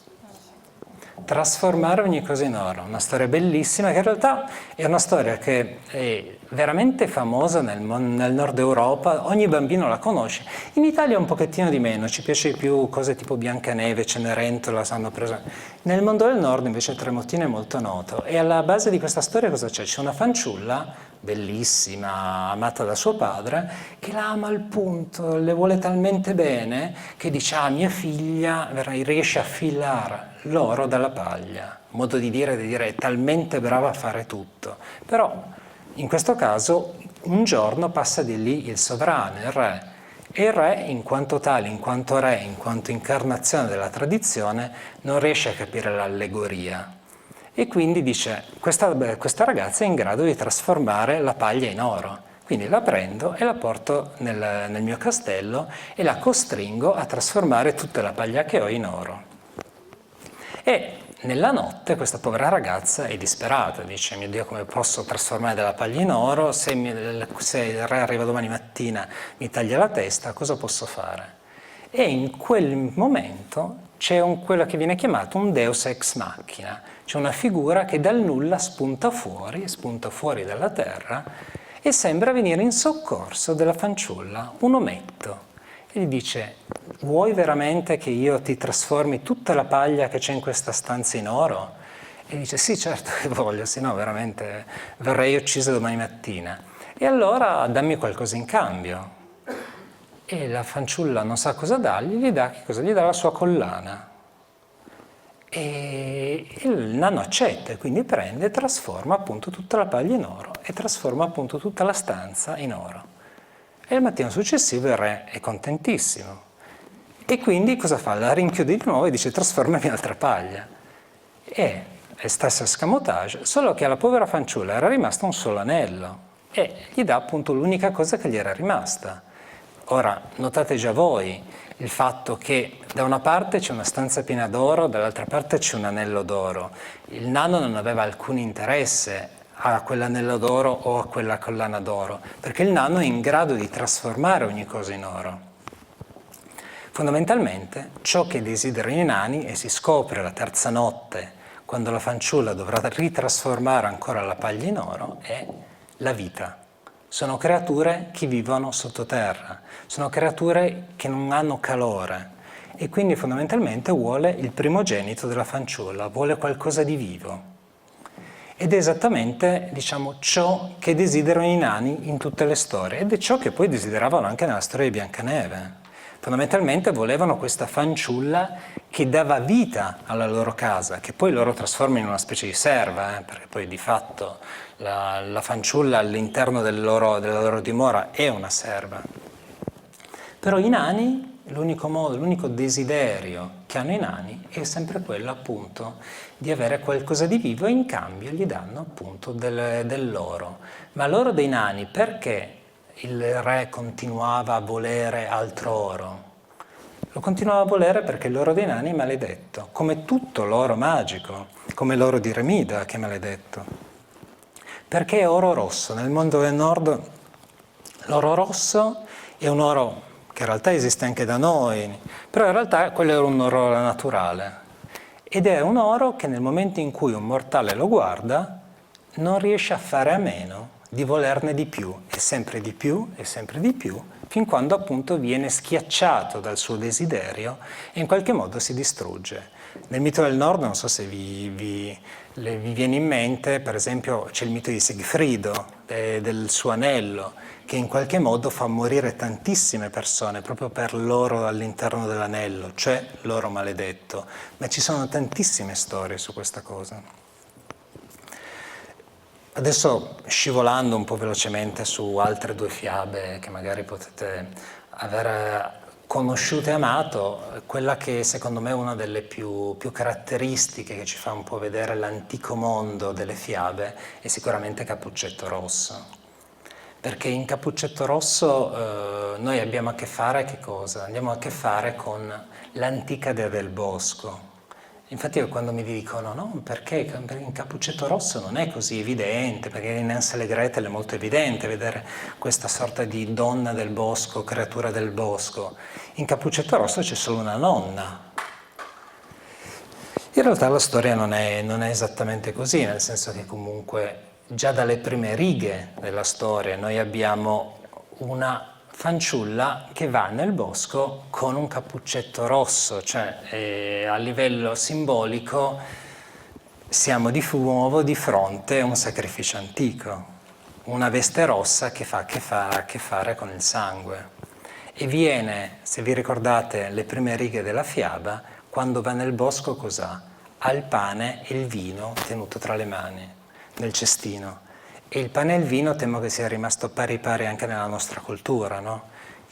Trasformare ogni cosa in oro, una storia bellissima che in realtà è una storia che è veramente famosa nel nord Europa, ogni bambino la conosce, in Italia un pochettino di meno, ci piace più cose tipo Biancaneve, Cenerentola, sanno preso. Nel mondo del nord invece Tremotino è molto noto e alla base di questa storia cosa c'è? C'è una fanciulla bellissima, amata da suo padre, che la ama al punto, le vuole talmente bene che dice mia figlia riesce a filare l'oro dalla paglia, modo di dire è talmente brava a fare tutto. Però in questo caso un giorno passa di lì il sovrano, il re, E il re, in quanto tale, in quanto re, in quanto incarnazione della tradizione, non riesce a capire l'allegoria. E quindi dice, questa ragazza è in grado di trasformare la paglia in oro. Quindi la prendo e la porto nel mio castello e la costringo a trasformare tutta la paglia che ho in oro. E nella notte questa povera ragazza è disperata, dice, mio Dio, come posso trasformare della paglia in oro? Se il re arriva domani mattina, mi taglia la testa, cosa posso fare? E in quel momento c'è quello che viene chiamato un deus ex machina, c'è una figura che dal nulla spunta fuori dalla terra e sembra venire in soccorso della fanciulla, un ometto. E gli dice, vuoi veramente che io ti trasformi tutta la paglia che c'è in questa stanza in oro? E dice, sì, certo che voglio, se no veramente verrei uccisa domani mattina. E allora dammi qualcosa in cambio. E la fanciulla non sa cosa dargli, gli dà la sua collana. E il nano accetta, e quindi prende e trasforma appunto tutta la paglia in oro e trasforma appunto tutta la stanza in oro. E il mattino successivo il re è contentissimo. E quindi cosa fa? La rinchiude di nuovo e dice trasformami in altra paglia. E è stesso escamotage, solo che alla povera fanciulla era rimasto un solo anello e gli dà appunto l'unica cosa che gli era rimasta. Ora, notate già voi il fatto che da una parte c'è una stanza piena d'oro, dall'altra parte c'è un anello d'oro. Il nano non aveva alcun interesse a quell'anello d'oro o a quella collana d'oro, perché il nano è in grado di trasformare ogni cosa in oro. Fondamentalmente, ciò che desiderano i nani, e si scopre la terza notte, quando la fanciulla dovrà ritrasformare ancora la paglia in oro, è la vita. Sono creature che vivono sottoterra, sono creature che non hanno calore e quindi fondamentalmente vuole il primogenito della fanciulla, vuole qualcosa di vivo. Ed è esattamente, diciamo, ciò che desiderano i nani in tutte le storie ed è ciò che poi desideravano anche nella storia di Biancaneve. Fondamentalmente volevano questa fanciulla che dava vita alla loro casa, che poi loro trasformano in una specie di serva, perché poi di fatto la fanciulla all'interno della loro dimora è una serva. Però i nani, l'unico desiderio che hanno i nani è sempre quello appunto di avere qualcosa di vivo e in cambio gli danno appunto dell'oro. Ma l'oro dei nani perché il re continuava a volere altro oro? Lo continuava a volere perché l'oro dei nani è maledetto, come tutto l'oro magico, come l'oro di Remida che è maledetto. Perché è oro rosso. Nel mondo del nord l'oro rosso è un oro che in realtà esiste anche da noi, però in realtà quello era un oro naturale. Ed è un oro che nel momento in cui un mortale lo guarda non riesce a fare a meno di volerne di più, e sempre di più, e sempre di più, fin quando appunto viene schiacciato dal suo desiderio e in qualche modo si distrugge. Nel mito del nord, non so se vi viene in mente, per esempio c'è il mito di Sigfrido, del suo anello, che in qualche modo fa morire tantissime persone proprio per l'oro all'interno dell'anello, cioè l'oro maledetto. Ma ci sono tantissime storie su questa cosa. Adesso, scivolando un po' velocemente su altre due fiabe che magari potete aver conosciuto e amato, quella che secondo me è una delle più caratteristiche che ci fa un po' vedere l'antico mondo delle fiabe è sicuramente Cappuccetto Rosso. Perché in Cappuccetto Rosso noi abbiamo a che fare che cosa? Andiamo a che fare con l'antica dea del bosco. Infatti quando mi dicono no, perché in Cappuccetto Rosso non è così evidente, perché in Hansel e Gretel è molto evidente vedere questa sorta di donna del bosco, creatura del bosco. In Cappuccetto Rosso c'è solo una nonna. In realtà la storia non è esattamente così, nel senso che comunque già dalle prime righe della storia noi abbiamo una fanciulla che va nel bosco con un cappuccetto rosso, cioè a livello simbolico siamo di nuovo di fronte a un sacrificio antico, una veste rossa che ha a che fare con il sangue. E viene, se vi ricordate le prime righe della fiaba, quando va nel bosco cos'ha? Ha il pane e il vino tenuto tra le mani, nel cestino. E il pane e il vino temo che sia rimasto pari pari anche nella nostra cultura, no?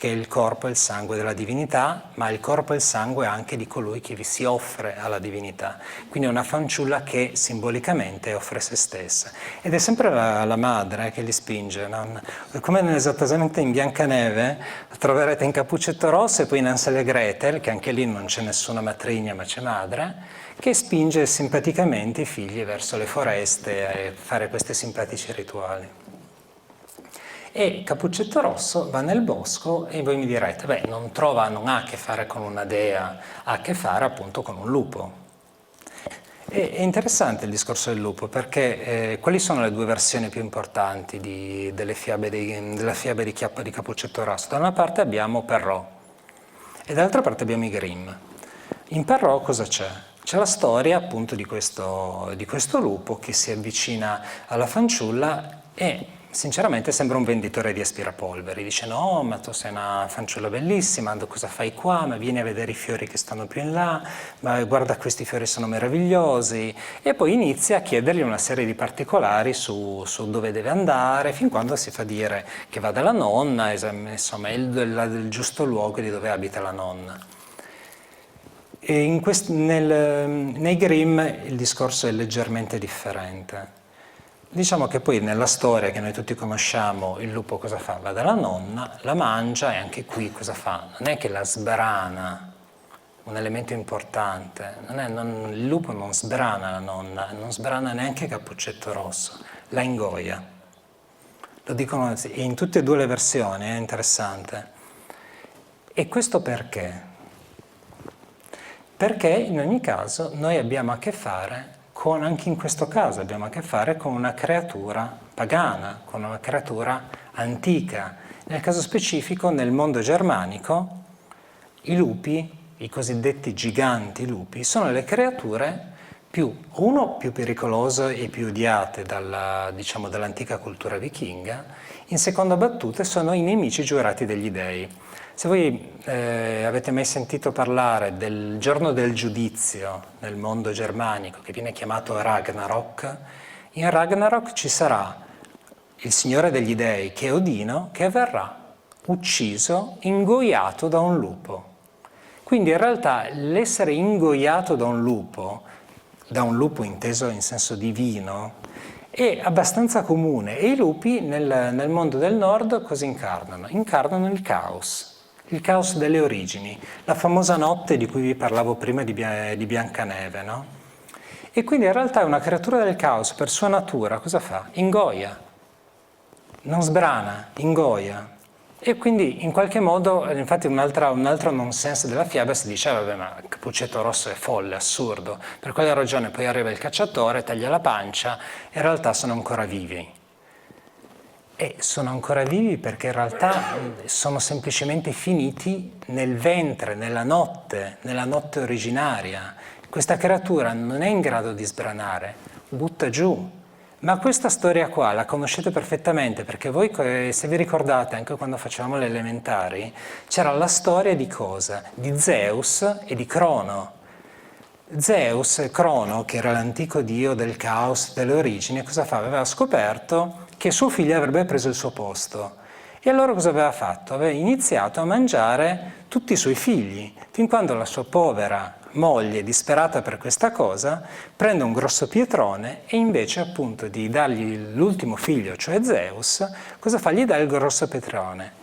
che il corpo è il sangue della divinità, ma il corpo è il sangue anche di colui che vi si offre alla divinità. Quindi è una fanciulla che simbolicamente offre se stessa. Ed è sempre la madre che li spinge, no? Come esattamente in Biancaneve, troverete in Cappuccetto Rosso e poi in Hansel e Gretel, che anche lì non c'è nessuna matrigna ma c'è madre, che spinge simpaticamente i figli verso le foreste a fare questi simpatici rituali. E Cappuccetto Rosso va nel bosco e voi mi direte, beh, non ha a che fare con una dea, ha a che fare appunto con un lupo. È interessante il discorso del lupo, perché quali sono le due versioni più importanti della fiaba di Cappuccetto Rosso? Da una parte abbiamo Perrault e dall'altra parte abbiamo i Grimm. In Perrault cosa c'è? C'è la storia appunto di questo lupo che si avvicina alla fanciulla e sinceramente sembra un venditore di aspirapolveri. Dice: no, ma tu sei una fanciulla bellissima, cosa fai qua? Ma vieni a vedere i fiori che stanno più in là, ma guarda, questi fiori sono meravigliosi. E poi inizia a chiedergli una serie di particolari su dove deve andare, fin quando si fa dire che va dalla nonna, insomma è il giusto luogo di dove abita la nonna. E nei Grimm il discorso è leggermente differente. Diciamo che poi nella storia che noi tutti conosciamo, il lupo cosa fa? Va dalla nonna, la mangia e anche qui cosa fa? Non è che la sbrana, un elemento importante, il lupo non sbrana la nonna, non sbrana neanche Cappuccetto Rosso, la ingoia. Lo dicono in tutte e due le versioni, è interessante. E questo perché? Perché in ogni caso noi abbiamo a che fare anche in questo caso abbiamo a che fare con una creatura pagana, con una creatura antica. Nel caso specifico, nel mondo germanico, i lupi, i cosiddetti giganti lupi, sono le creature più pericolose e più odiate dall'antica cultura vichinga, in seconda battuta sono i nemici giurati degli dei. Se voi avete mai sentito parlare del giorno del giudizio nel mondo germanico, che viene chiamato Ragnarok, in Ragnarok ci sarà il signore degli dei, che è Odino, che verrà ucciso, ingoiato da un lupo. Quindi in realtà l'essere ingoiato da un lupo inteso in senso divino, è abbastanza comune, e i lupi nel mondo del nord cosa incarnano? Incarnano il caos delle origini, la famosa notte di cui vi parlavo prima di Biancaneve, no? E quindi in realtà è una creatura del caos, per sua natura cosa fa? Ingoia, non sbrana, ingoia. E quindi in qualche modo, infatti un altro nonsense della fiaba, si dice: vabbè, ma Cappuccetto Rosso è folle, assurdo, per quella ragione poi arriva il cacciatore, taglia la pancia, e in realtà sono ancora vivi. E sono ancora vivi perché in realtà sono semplicemente finiti nel ventre, nella notte originaria. Questa creatura non è in grado di sbranare, butta giù. Ma questa storia qua la conoscete perfettamente, perché voi, se vi ricordate, anche quando facevamo le elementari, c'era la storia di cosa? Di Zeus e di Crono. Zeus, Crono, che era l'antico dio del caos, delle origini, cosa fa? Aveva scoperto che suo figlio avrebbe preso il suo posto. E allora cosa aveva fatto? Aveva iniziato a mangiare tutti i suoi figli, fin quando la sua povera moglie, disperata per questa cosa, prende un grosso pietrone e invece appunto di dargli l'ultimo figlio, cioè Zeus, cosa fa? Gli dà il grosso pietrone.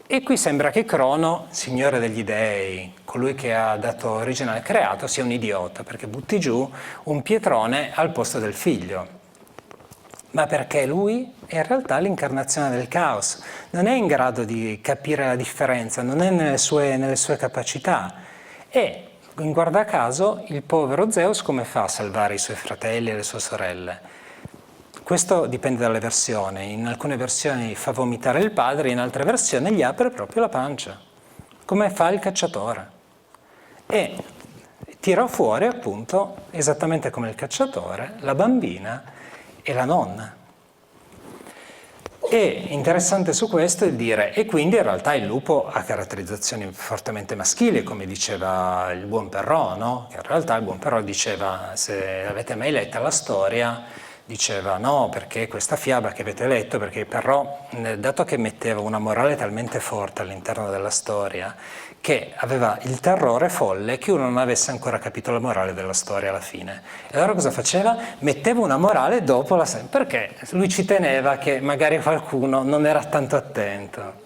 E qui sembra che Crono, signore degli dei, colui che ha dato origine al creato, sia un idiota, perché butti giù un pietrone al posto del figlio. Ma perché lui è in realtà l'incarnazione del caos, non è in grado di capire la differenza, non è nelle sue capacità. E in guardacaso il povero Zeus come fa a salvare i suoi fratelli e le sue sorelle? Questo dipende dalle versioni, in alcune versioni fa vomitare il padre, in altre versioni gli apre proprio la pancia, come fa il cacciatore. E tira fuori appunto, esattamente come il cacciatore, la bambina e la nonna. E interessante su questo è dire, e quindi in realtà il lupo ha caratterizzazioni fortemente maschili, come diceva il buon Perrault, no? Che in realtà il buon Perrault diceva, se avete mai letta la storia, diceva no, perché questa fiaba che avete letto, perché però, dato che metteva una morale talmente forte all'interno della storia, che aveva il terrore folle che uno non avesse ancora capito la morale della storia alla fine. E allora cosa faceva? Metteva una morale dopo perché lui ci teneva che magari qualcuno non era tanto attento.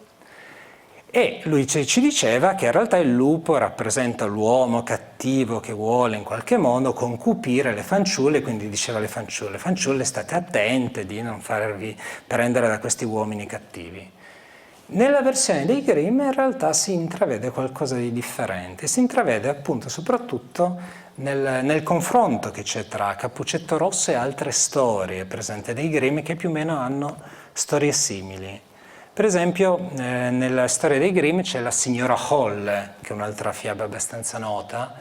E lui ci diceva che in realtà il lupo rappresenta l'uomo cattivo che vuole in qualche modo concupire le fanciulle, quindi diceva alle fanciulle state attente di non farvi prendere da questi uomini cattivi. Nella versione dei Grimm in realtà si intravede qualcosa di differente, si intravede appunto soprattutto nel confronto che c'è tra Cappuccetto Rosso e altre storie presenti dei Grimm che più o meno hanno storie simili. Per esempio, nella storia dei Grimm c'è la signora Holle, che è un'altra fiaba abbastanza nota,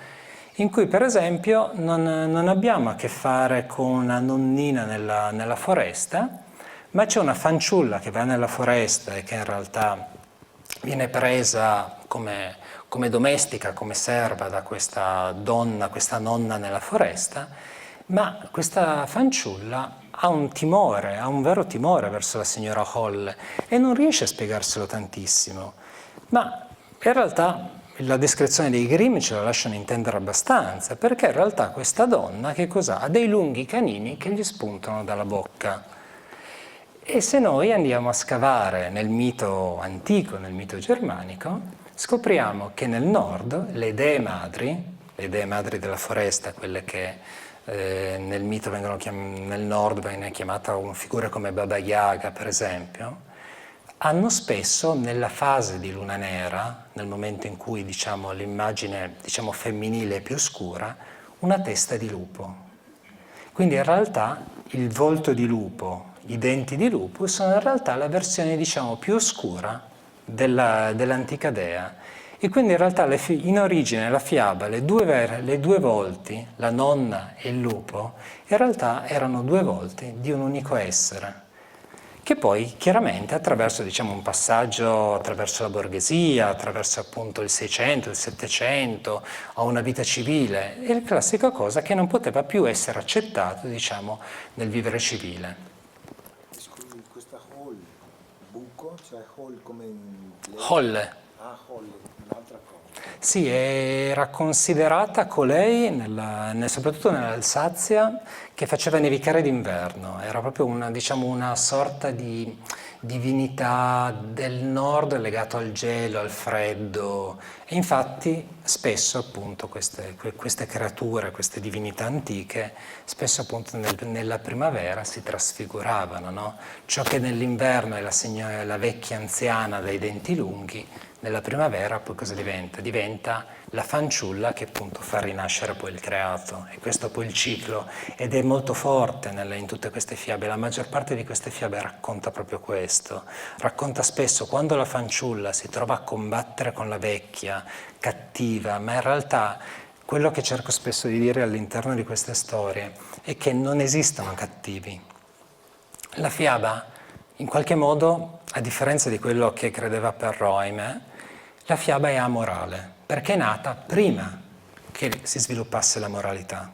in cui per esempio non abbiamo a che fare con una nonnina nella foresta, ma c'è una fanciulla che va nella foresta e che in realtà viene presa come domestica, come serva da questa donna, questa nonna nella foresta, ma questa fanciulla ha un timore, ha un vero timore verso la signora Hall e non riesce a spiegarselo tantissimo. Ma in realtà la descrizione dei Grimm ce la lasciano intendere abbastanza, perché in realtà questa donna che cos'ha? Ha dei lunghi canini che gli spuntano dalla bocca. E se noi andiamo a scavare nel mito antico, nel mito germanico, scopriamo che nel nord le dee madri della foresta, quelle che nel mito nel nord viene chiamata una figura come Baba Yaga, per esempio, hanno spesso nella fase di luna nera, nel momento in cui l'immagine femminile è più scura, una testa di lupo. Quindi in realtà il volto di lupo, i denti di lupo sono in realtà la versione più oscura dell'antica dea. E quindi in realtà in origine la fiaba, le due volti, la nonna e il lupo, in realtà erano due volti di un unico essere, che poi chiaramente attraverso un passaggio attraverso la borghesia, attraverso appunto il 600, il 700, a una vita civile, è la classica cosa che non poteva più essere accettato nel vivere civile. Scusi, questa hall, buco, cioè hall come in... Holle. Ah, hall, un'altra cosa. Sì, era considerata colei, soprattutto nell'Alsazia, che faceva nevicare d'inverno. Era proprio una sorta di divinità del nord legata al gelo, al freddo. E infatti spesso appunto queste creature, queste divinità antiche, spesso appunto nella primavera si trasfiguravano, no? Ciò che nell'inverno è la vecchia anziana dai denti lunghi, nella primavera poi cosa diventa? Diventa la fanciulla che appunto fa rinascere poi il creato, e questo poi il ciclo, ed è molto forte in tutte queste fiabe. La maggior parte di queste fiabe racconta proprio questo, racconta spesso quando la fanciulla si trova a combattere con la vecchia, cattiva, ma in realtà quello che cerco spesso di dire all'interno di queste storie è che non esistono cattivi. La fiaba, in qualche modo, a differenza di quello che credeva Perroime, la fiaba è amorale, perché è nata prima che si sviluppasse la moralità.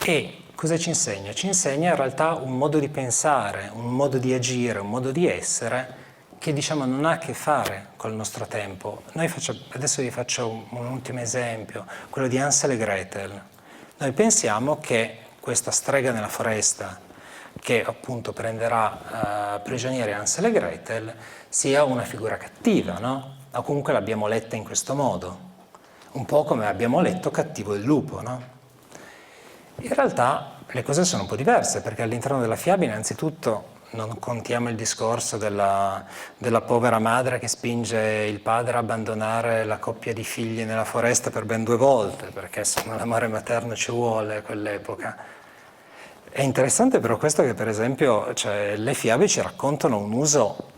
E cosa ci insegna? Ci insegna in realtà un modo di pensare, un modo di agire, un modo di essere che non ha a che fare col nostro tempo. Adesso vi faccio un ultimo esempio, quello di Hansel e Gretel. Noi pensiamo che questa strega nella foresta, che appunto prenderà prigionieri Hansel e Gretel, sia una figura cattiva, no? O comunque l'abbiamo letta in questo modo, un po' come abbiamo letto Cattivo il lupo, no? In realtà le cose sono un po' diverse, perché all'interno della fiaba innanzitutto non contiamo il discorso della povera madre che spinge il padre a abbandonare la coppia di figli nella foresta per ben 2 volte, perché l'amore materno ci vuole a quell'epoca. È interessante però questo che per esempio le fiabe ci raccontano un uso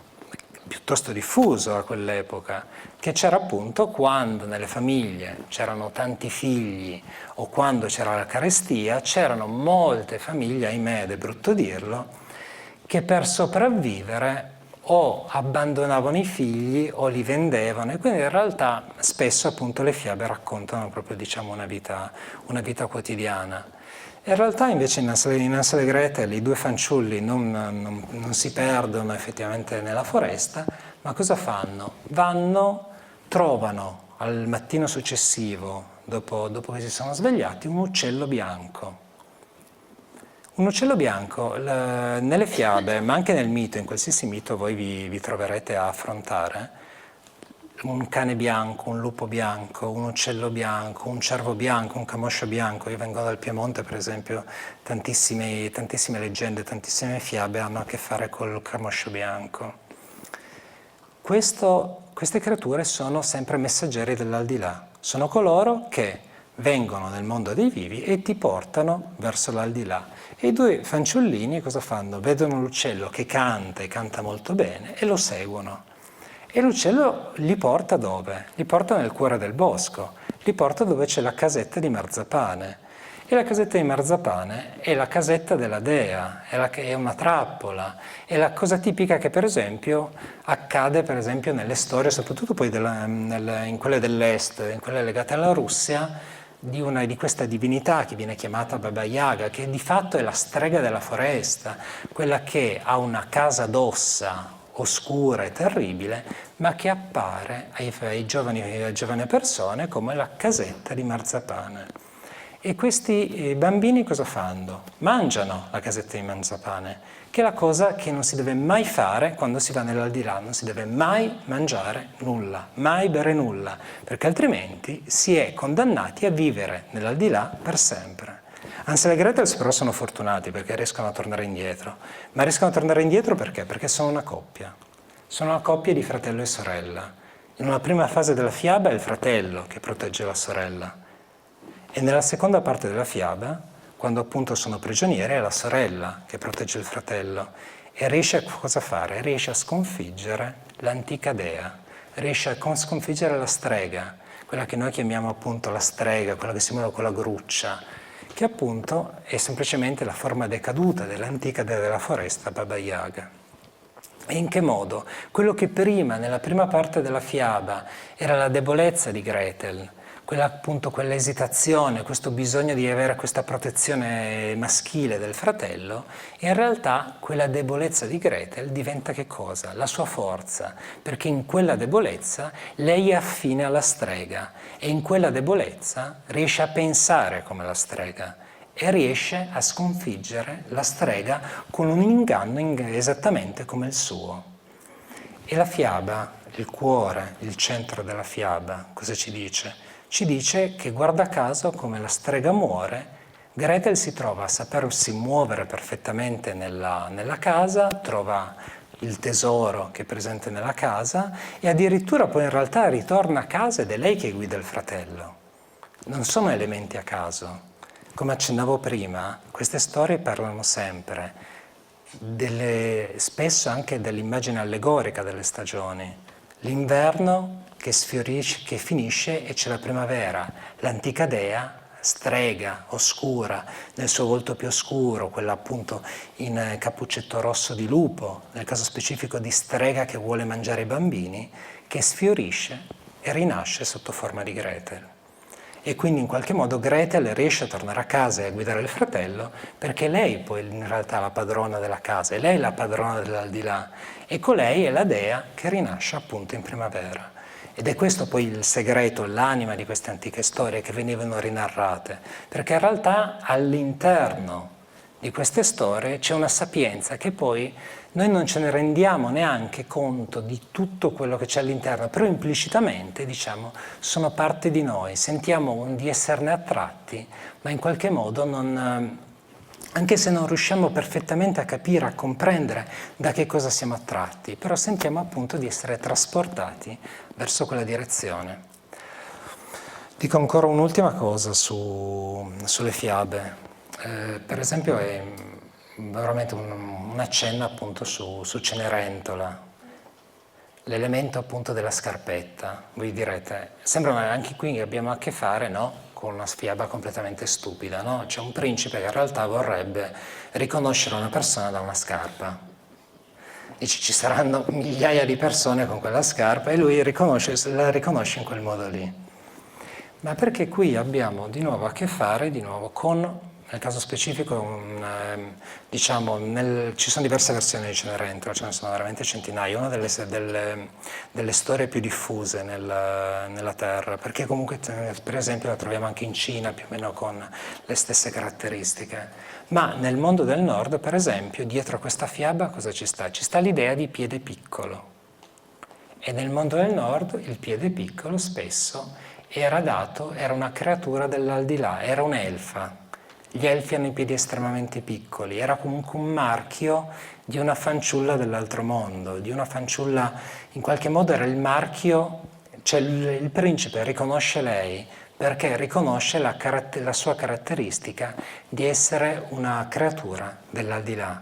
piuttosto diffuso a quell'epoca, che c'era appunto quando nelle famiglie c'erano tanti figli o quando c'era la carestia, c'erano molte famiglie, ahimè ed è brutto dirlo, che per sopravvivere o abbandonavano i figli o li vendevano, e quindi in realtà spesso appunto le fiabe raccontano proprio una vita quotidiana. In realtà invece in Hansel e Gretel i due fanciulli non si perdono effettivamente nella foresta, ma cosa fanno? Trovano al mattino successivo, dopo che si sono svegliati, un uccello bianco. Un uccello bianco, nelle fiabe, ma anche nel mito, in qualsiasi mito voi vi troverete a affrontare, un cane bianco, un lupo bianco, un uccello bianco, un cervo bianco, un camoscio bianco. Io vengo dal Piemonte, per esempio, tantissime leggende, tantissime fiabe hanno a che fare col camoscio bianco. Queste creature sono sempre messaggeri dell'aldilà, sono coloro che vengono nel mondo dei vivi e ti portano verso l'aldilà. E i due fanciullini cosa fanno? Vedono l'uccello che canta e canta molto bene e lo seguono. E l'uccello li porta dove? Li porta nel cuore del bosco, li porta dove c'è la casetta di Marzapane. E la casetta di Marzapane è la casetta della dea, è una trappola, è la cosa tipica che per esempio accade per esempio nelle storie, soprattutto poi in quelle dell'est, in quelle legate alla Russia, di questa divinità che viene chiamata Baba Yaga, che di fatto è la strega della foresta, quella che ha una casa d'ossa oscura e terribile, ma che appare ai giovani persone come la casetta di Marzapane. E questi bambini cosa fanno? Mangiano la casetta di Marzapane, che è la cosa che non si deve mai fare quando si va nell'aldilà, non si deve mai mangiare nulla, mai bere nulla, perché altrimenti si è condannati a vivere nell'aldilà per sempre. Hansel e Gretel però sono fortunati perché riescono a tornare indietro. Ma riescono a tornare indietro perché? Perché sono una coppia. Sono una coppia di fratello e sorella. In una prima fase della fiaba è il fratello che protegge la sorella. E nella seconda parte della fiaba, quando appunto sono prigionieri, è la sorella che protegge il fratello. E riesce a cosa fare? Riesce a sconfiggere l'antica dea. Riesce a sconfiggere la strega, quella che noi chiamiamo appunto la strega, quella che si muove con la gruccia, che appunto è semplicemente la forma decaduta dell'antica dea della foresta, Baba Yaga. E in che modo? Quello che prima, nella prima parte della fiaba, era la debolezza di Gretel, quell'esitazione, questo bisogno di avere questa protezione maschile del fratello, in realtà quella debolezza di Gretel diventa che cosa? La sua forza, perché in quella debolezza lei è affine alla strega e in quella debolezza riesce a pensare come la strega e riesce a sconfiggere la strega con un inganno esattamente come il suo. E la fiaba, il cuore, il centro della fiaba, cosa ci dice? Ci dice che guarda caso come la strega muore, Gretel si trova a sapersi muovere perfettamente nella casa, trova il tesoro che è presente nella casa e addirittura poi in realtà ritorna a casa ed è lei che guida il fratello. Non sono elementi a caso. Come accennavo prima, queste storie parlano sempre, spesso anche dell'immagine allegorica delle stagioni. L'inverno che sfiorisce, che finisce e c'è la primavera, l'antica dea, strega, oscura, nel suo volto più oscuro, quella appunto in cappuccetto rosso di lupo, nel caso specifico di strega che vuole mangiare i bambini, che sfiorisce e rinasce sotto forma di Gretel. E quindi in qualche modo Gretel riesce a tornare a casa e a guidare il fratello perché lei poi in realtà è la padrona della casa, e lei è la padrona dell'aldilà e colei è la dea che rinasce appunto in primavera. Ed è questo poi il segreto, l'anima di queste antiche storie che venivano rinarrate, perché in realtà all'interno di queste storie c'è una sapienza che poi noi non ce ne rendiamo neanche conto di tutto quello che c'è all'interno, però implicitamente, diciamo, sono parte di noi, sentiamo di esserne attratti, ma in qualche modo anche se non riusciamo perfettamente a capire, a comprendere da che cosa siamo attratti, però sentiamo appunto di essere trasportati verso quella direzione. Dico ancora un'ultima cosa sulle fiabe. Per esempio è veramente un accenno appunto su Cenerentola, l'elemento appunto della scarpetta. Voi direte, sembra anche qui che abbiamo a che fare, no? Con una fiaba completamente stupida, no? C'è un principe che in realtà vorrebbe riconoscere una persona da una scarpa. Dice ci saranno migliaia di persone con quella scarpa e lui la riconosce in quel modo lì. Ma perché qui abbiamo di nuovo a che fare con Nel caso specifico, diciamo, ci sono diverse versioni di Cenerentola, ce ne sono veramente centinaia. Una delle storie più diffuse nella Terra, perché comunque, per esempio, la troviamo anche in Cina, più o meno con le stesse caratteristiche. Ma nel mondo del Nord, per esempio, dietro a questa fiaba cosa ci sta? Ci sta l'idea di piede piccolo. E nel mondo del Nord il piede piccolo spesso era una creatura dell'aldilà, era un'elfa. Gli elfi hanno i piedi estremamente piccoli, era comunque un marchio di una fanciulla dell'altro mondo, di una fanciulla, in qualche modo era il marchio, cioè il principe riconosce lei perché riconosce la sua caratteristica di essere una creatura dell'aldilà.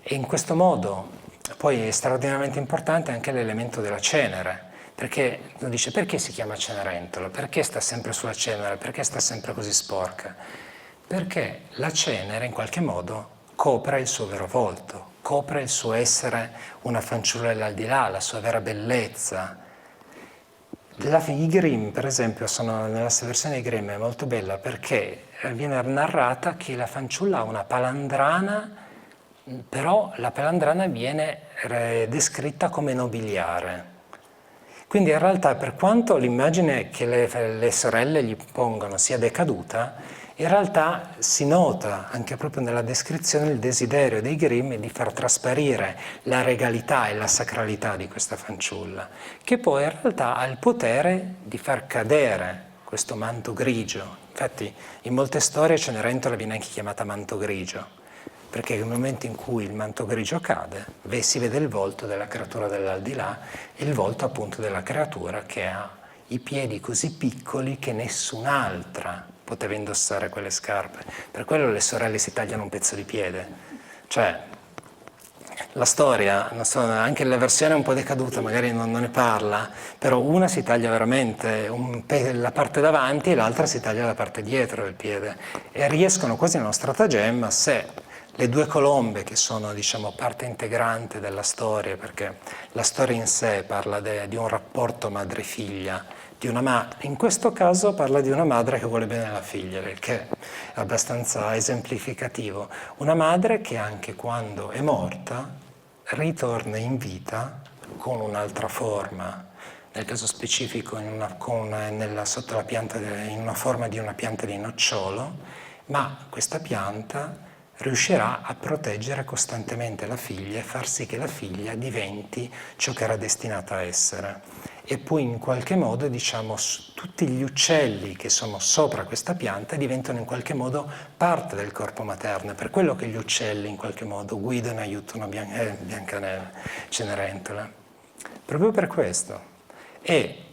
E in questo modo poi è straordinariamente importante anche l'elemento della cenere, perché uno dice perché si chiama Cenerentola, perché sta sempre sulla cenere, perché sta sempre così sporca? Perché la cenere in qualche modo copre il suo vero volto, copre il suo essere una fanciulla dell'aldilà, la sua vera bellezza. I Grimm, per esempio, nella versione dei Grimm è molto bella perché viene narrata che la fanciulla ha una palandrana, però la palandrana viene descritta come nobiliare. Quindi in realtà, per quanto l'immagine che le sorelle gli pongono sia decaduta, in realtà si nota anche proprio nella descrizione il desiderio dei Grimm di far trasparire la regalità e la sacralità di questa fanciulla, che poi in realtà ha il potere di far cadere questo manto grigio. Infatti in molte storie Cenerentola viene anche chiamata manto grigio, perché nel momento in cui il manto grigio cade, si vede il volto della creatura dell'aldilà, il volto appunto della creatura che ha i piedi così piccoli che nessun'altra poteva indossare quelle scarpe. Per quello le sorelle si tagliano un pezzo di piede. Cioè, la storia, non so, anche la versione un po' decaduta, magari non ne parla, però una si taglia veramente la parte davanti e l'altra si taglia la parte dietro del piede. E riescono quasi a uno stratagemma se le due colombe, che sono, diciamo, parte integrante della storia, perché la storia in sé parla di un rapporto madre-figlia, in questo caso parla di una madre che vuole bene alla figlia, che è abbastanza esemplificativo. Una madre che anche quando è morta ritorna in vita con un'altra forma, nel caso specifico sotto la pianta, in una forma di una pianta di nocciolo, ma questa pianta riuscirà a proteggere costantemente la figlia e far sì che la figlia diventi ciò che era destinata a essere. E poi in qualche modo, diciamo, tutti gli uccelli che sono sopra questa pianta diventano in qualche modo parte del corpo materno. Per quello che gli uccelli in qualche modo guidano e aiutano Biancaneve, Cenerentola. Proprio per questo. E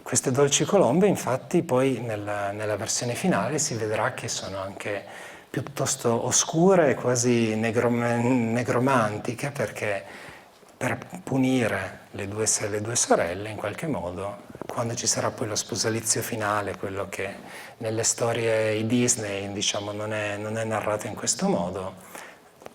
queste dolci colombe, infatti, poi nella versione finale si vedrà che sono anche piuttosto oscure e quasi negromantiche, perché per punire le due sorelle, in qualche modo, quando ci sarà poi lo sposalizio finale, quello che nelle storie Disney, diciamo, non è narrato in questo modo,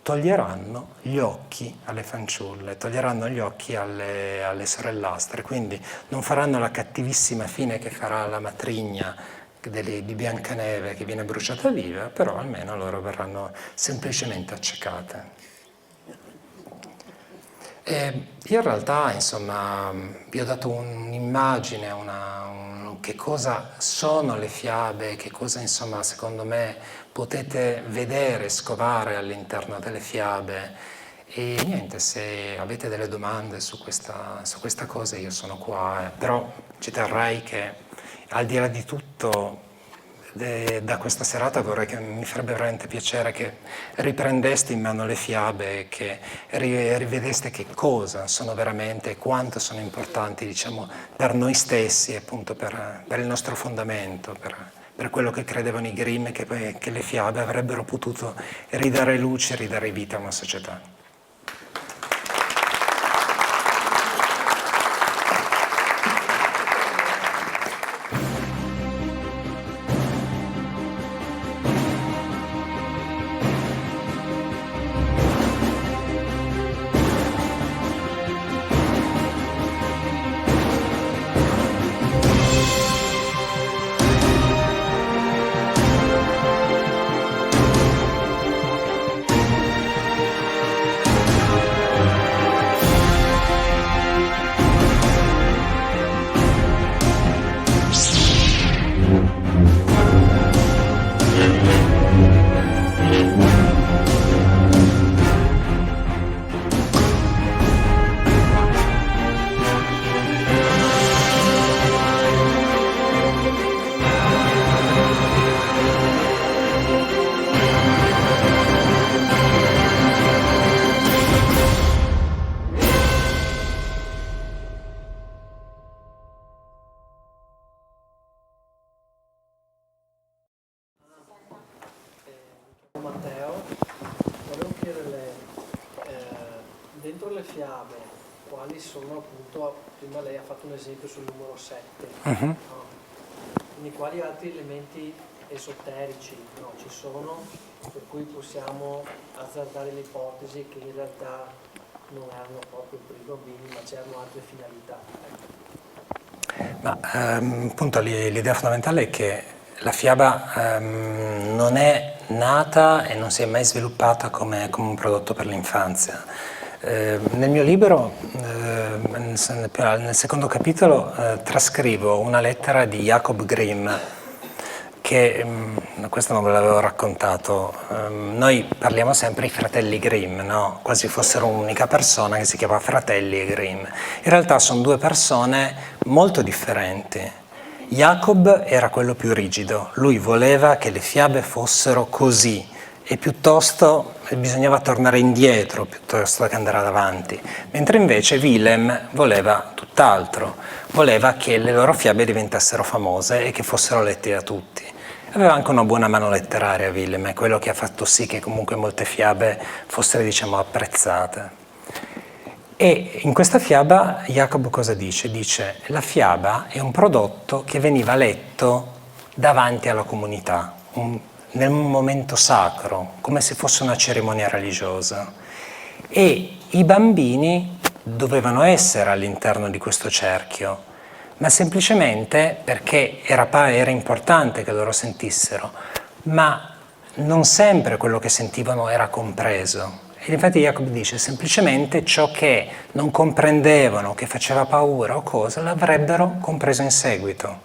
toglieranno gli occhi alle fanciulle, toglieranno gli occhi alle sorellastre, quindi non faranno la cattivissima fine che farà la matrigna di Biancaneve che viene bruciata viva, però almeno loro verranno semplicemente accecate. E in realtà, insomma, vi ho dato un'immagine, che cosa sono le fiabe, che cosa, insomma, secondo me potete vedere, scovare all'interno delle fiabe. E niente, se avete delle domande su questa cosa io sono qua, però ci terrei che al di là di tutto da questa serata mi farebbe veramente piacere che riprendeste in mano le fiabe e che rivedeste che cosa sono veramente e quanto sono importanti, diciamo, per noi stessi, appunto per il nostro fondamento, per quello che credevano i Grimm, che le fiabe avrebbero potuto ridare luce, ridare vita a una società. dentro le fiabe, quali sono appunto, prima lei ha fatto un esempio sul numero 7, no? Quindi quali altri elementi esoterici ci sono, per cui possiamo azzardare l'ipotesi che in realtà non erano proprio per i bambini, ma c'erano altre finalità. Ma appunto l'idea fondamentale è che la fiaba non è nata e non si è mai sviluppata come un prodotto per l'infanzia. Nel mio libro, nel secondo capitolo, trascrivo una lettera di Jacob Grimm, che questo non ve l'avevo raccontato. Noi parliamo sempre di fratelli Grimm, no? Quasi fossero un'unica persona che si chiama Fratelli Grimm. In realtà sono due persone molto differenti. Jacob era quello più rigido, lui voleva che le fiabe fossero così e piuttosto bisognava tornare indietro piuttosto che andare avanti, mentre invece Willem voleva tutt'altro, voleva che le loro fiabe diventassero famose e che fossero lette da tutti. Aveva anche una buona mano letteraria Willem, è quello che ha fatto sì che comunque molte fiabe fossero, diciamo, apprezzate. E in questa fiaba Jacob cosa dice? Dice: la fiaba è un prodotto che veniva letto davanti alla comunità, nel momento sacro, come se fosse una cerimonia religiosa. E i bambini dovevano essere all'interno di questo cerchio, ma semplicemente perché era importante che loro sentissero, ma non sempre quello che sentivano era compreso. E infatti Jacob dice semplicemente ciò che non comprendevano, che faceva paura o cosa, l'avrebbero compreso in seguito.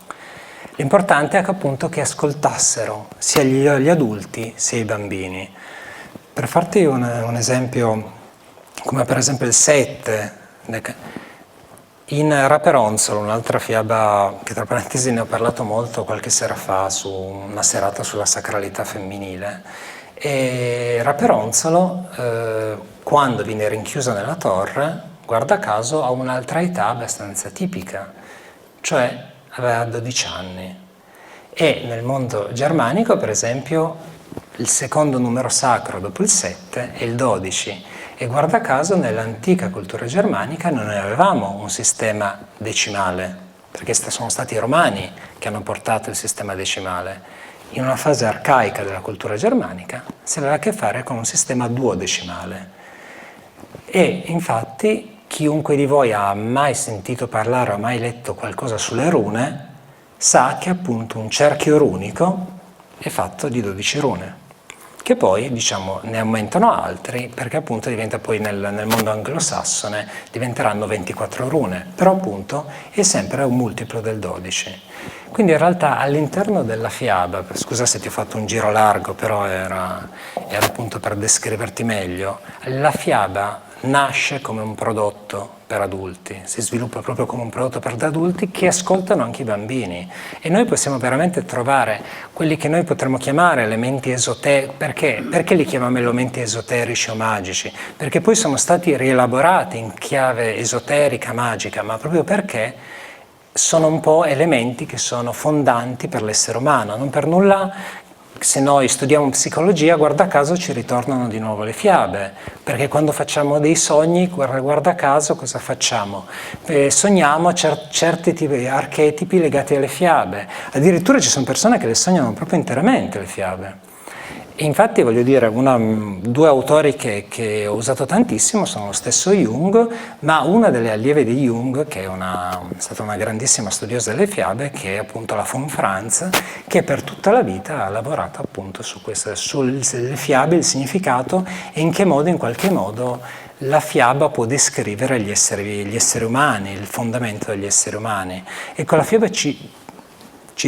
L'importante è che appunto che ascoltassero sia gli adulti sia i bambini. Per farti un esempio, come per esempio il 7, in Raperonzolo, un'altra fiaba che tra parentesi ne ho parlato molto qualche sera fa su una serata sulla sacralità femminile, e Raperonzolo, quando viene rinchiuso nella torre, guarda caso ha un'altra età abbastanza tipica, cioè aveva 12 anni. E nel mondo germanico, per esempio, il secondo numero sacro dopo il 7 è il 12. E guarda caso nell'antica cultura germanica non avevamo un sistema decimale, perché sono stati i romani che hanno portato il sistema decimale. In una fase arcaica della cultura germanica si aveva a che fare con un sistema duodecimale. E infatti chiunque di voi ha mai sentito parlare o ha mai letto qualcosa sulle rune sa che appunto un cerchio runico è fatto di 12 rune, che poi, diciamo, ne aumentano altri perché appunto diventa poi nel mondo anglosassone diventeranno 24 rune, però appunto è sempre un multiplo del 12. Quindi in realtà all'interno della fiaba, scusa se ti ho fatto un giro largo, però era appunto per descriverti meglio, la fiaba nasce come un prodotto per adulti, si sviluppa proprio come un prodotto per adulti che ascoltano anche i bambini, e noi possiamo veramente trovare quelli che noi potremmo chiamare elementi esoterici. Perché li chiamiamo elementi esoterici o magici? Perché poi sono stati rielaborati in chiave esoterica, magica, ma proprio perché sono un po' elementi che sono fondanti per l'essere umano. Non per nulla, se noi studiamo psicologia, guarda caso ci ritornano di nuovo le fiabe, perché quando facciamo dei sogni, guarda caso cosa facciamo? Sogniamo certi tipi, archetipi legati alle fiabe. Addirittura ci sono persone che le sognano proprio interamente le fiabe. E infatti voglio dire, due autori che ho usato tantissimo sono lo stesso Jung, ma una delle allieve di Jung, che è stata una grandissima studiosa delle fiabe, che è appunto la von Franz, che per tutta la vita ha lavorato appunto sulle fiabe, il significato e in qualche modo la fiaba può descrivere gli esseri umani, il fondamento degli esseri umani. Ecco, la fiaba ci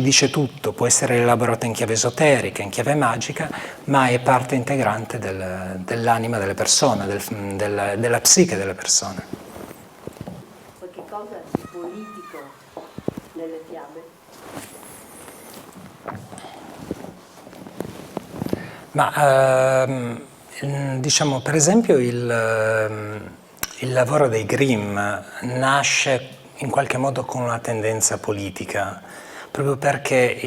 dice tutto, può essere elaborata in chiave esoterica, in chiave magica, ma è parte integrante dell'anima delle persone, della psiche delle persone. Qualche cosa di politico nelle fiabe? Ma diciamo, per esempio, il lavoro dei Grimm nasce in qualche modo con una tendenza politica, proprio perché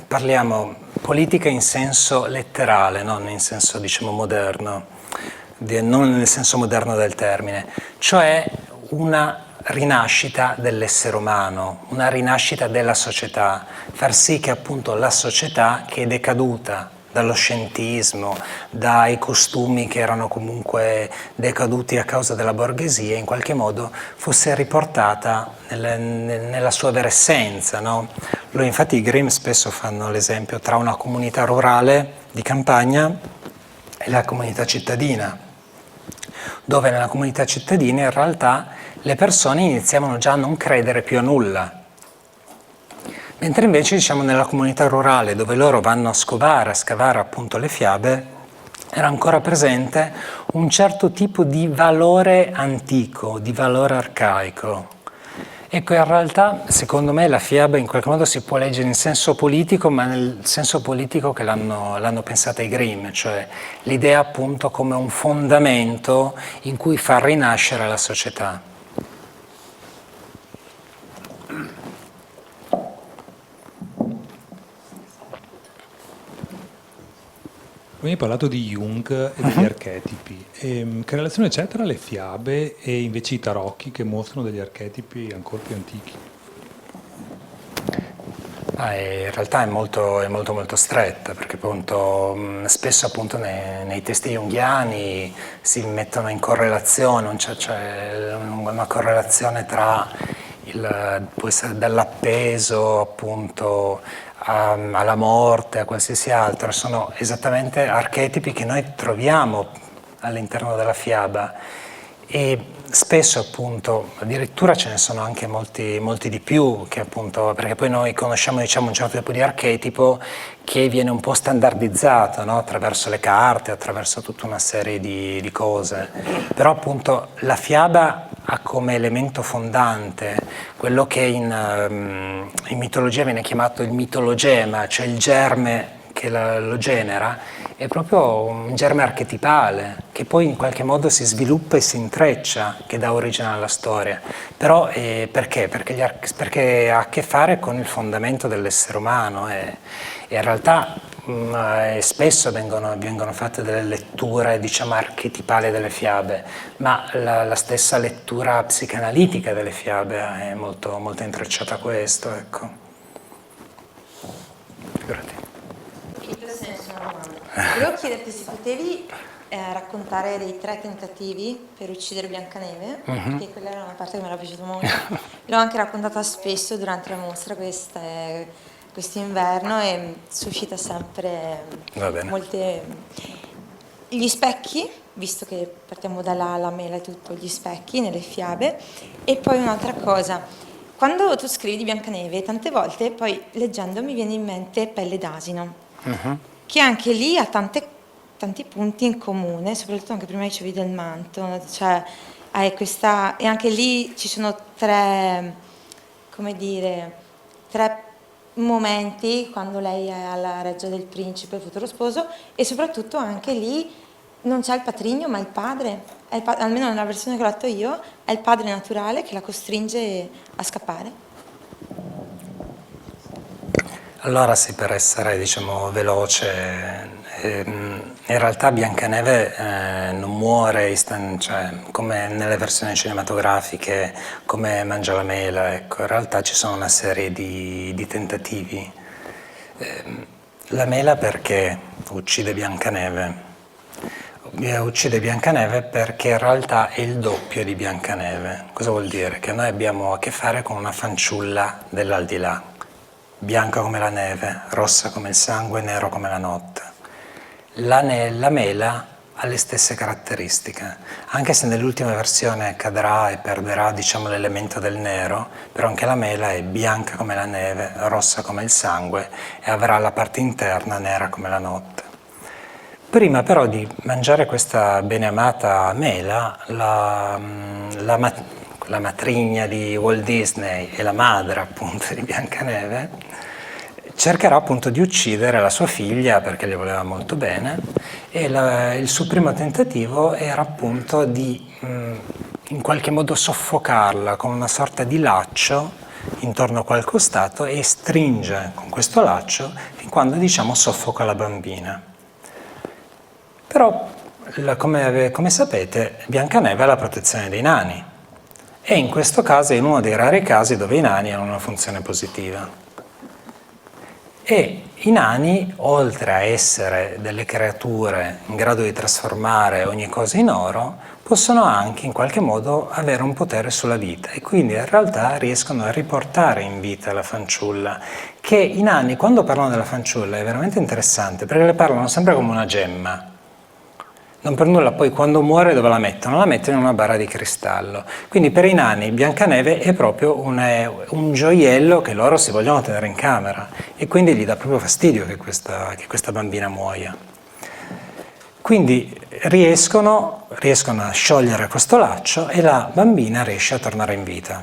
parliamo politica in senso letterale, non in senso, diciamo, moderno. non nel senso moderno del termine, cioè una rinascita dell'essere umano, una rinascita della società, far sì che appunto la società che è decaduta dallo scientismo, dai costumi che erano comunque decaduti a causa della borghesia, in qualche modo fosse riportata nella sua vera essenza, no? Infatti i Grimm spesso fanno l'esempio tra una comunità rurale di campagna e la comunità cittadina, dove nella comunità cittadina in realtà le persone iniziavano già a non credere più a nulla. Mentre invece diciamo nella comunità rurale, dove loro vanno a scavare appunto le fiabe, era ancora presente un certo tipo di valore antico, di valore arcaico. Ecco, in realtà, secondo me, la fiaba in qualche modo si può leggere in senso politico, ma nel senso politico che l'hanno pensata i Grimm, cioè l'idea appunto come un fondamento in cui far rinascere la società. Quindi hai parlato di Jung e degli archetipi. Che relazione c'è tra le fiabe e invece i tarocchi che mostrano degli archetipi ancora più antichi? In realtà è molto stretta, perché appunto, spesso appunto nei testi junghiani si mettono in correlazione, c'è una correlazione tra può essere dall'appeso appunto alla morte, a qualsiasi altro, sono esattamente archetipi che noi troviamo all'interno della fiaba e spesso appunto addirittura ce ne sono anche molti di più, che appunto, perché poi noi conosciamo diciamo un certo tipo di archetipo che viene un po' standardizzato, no? Attraverso le carte, attraverso tutta una serie di cose, però appunto la fiaba ha come elemento fondante quello che in mitologia viene chiamato il mitologema, cioè il germe che lo genera, è proprio un germe archetipale che poi in qualche modo si sviluppa e si intreccia, che dà origine alla storia. Però perché? Perché ha a che fare con il fondamento dell'essere umano e in realtà spesso vengono fatte delle letture diciamo archetipali delle fiabe, ma la stessa lettura psicanalitica delle fiabe è molto intrecciata a questo, ecco. Grazie. Volevo chiederti se potevi raccontare dei 3 tentativi per uccidere Biancaneve, perché quella era una parte che mi era piaciuta molto. L'ho anche raccontata spesso durante la mostra quest'inverno e suscita sempre molte... Gli specchi, visto che partiamo dalla mela e tutto, gli specchi nelle fiabe, e poi un'altra cosa. Quando tu scrivi di Biancaneve, tante volte poi leggendo mi viene in mente Pelle d'asino, che anche lì ha tanti punti in comune, soprattutto anche prima dicevi del manto, cioè hai questa, e anche lì ci sono 3 momenti quando lei è alla reggia del principe, il futuro sposo, e soprattutto anche lì non c'è il patrigno ma il padre, almeno nella versione che ho letto io, è il padre naturale che la costringe a scappare. Allora sì, per essere diciamo veloce, in realtà Biancaneve non muore cioè, come nelle versioni cinematografiche, come mangia la mela, ecco, in realtà ci sono una serie di tentativi. La mela perché uccide Biancaneve? Uccide Biancaneve perché in realtà è il doppio di Biancaneve. Cosa vuol dire? Che noi abbiamo a che fare con una fanciulla dell'aldilà, bianca come la neve, rossa come il sangue, nero come la notte. La mela ha le stesse caratteristiche, anche se nell'ultima versione cadrà e perderà diciamo l'elemento del nero, però anche la mela è bianca come la neve, rossa come il sangue e avrà la parte interna nera come la notte. Prima però di mangiare questa beneamata mela, la matrigna di Walt Disney e la madre appunto di Biancaneve cercherà appunto di uccidere la sua figlia perché le voleva molto bene e il suo primo tentativo era appunto di in qualche modo soffocarla con una sorta di laccio intorno a quel costato e stringe con questo laccio fin quando diciamo soffoca la bambina. Però come sapete, Biancaneve ha la protezione dei nani e in questo caso è uno dei rari casi dove i nani hanno una funzione positiva. E i nani, oltre a essere delle creature in grado di trasformare ogni cosa in oro, possono anche in qualche modo avere un potere sulla vita e quindi in realtà riescono a riportare in vita la fanciulla, che i nani quando parlano della fanciulla è veramente interessante perché le parlano sempre come una gemma. Non per nulla poi quando muore dove la mettono? La mettono in una bara di cristallo. Quindi per i nani Biancaneve è proprio un gioiello che loro si vogliono tenere in camera e quindi gli dà proprio fastidio che questa bambina muoia. Quindi riescono a sciogliere questo laccio e la bambina riesce a tornare in vita.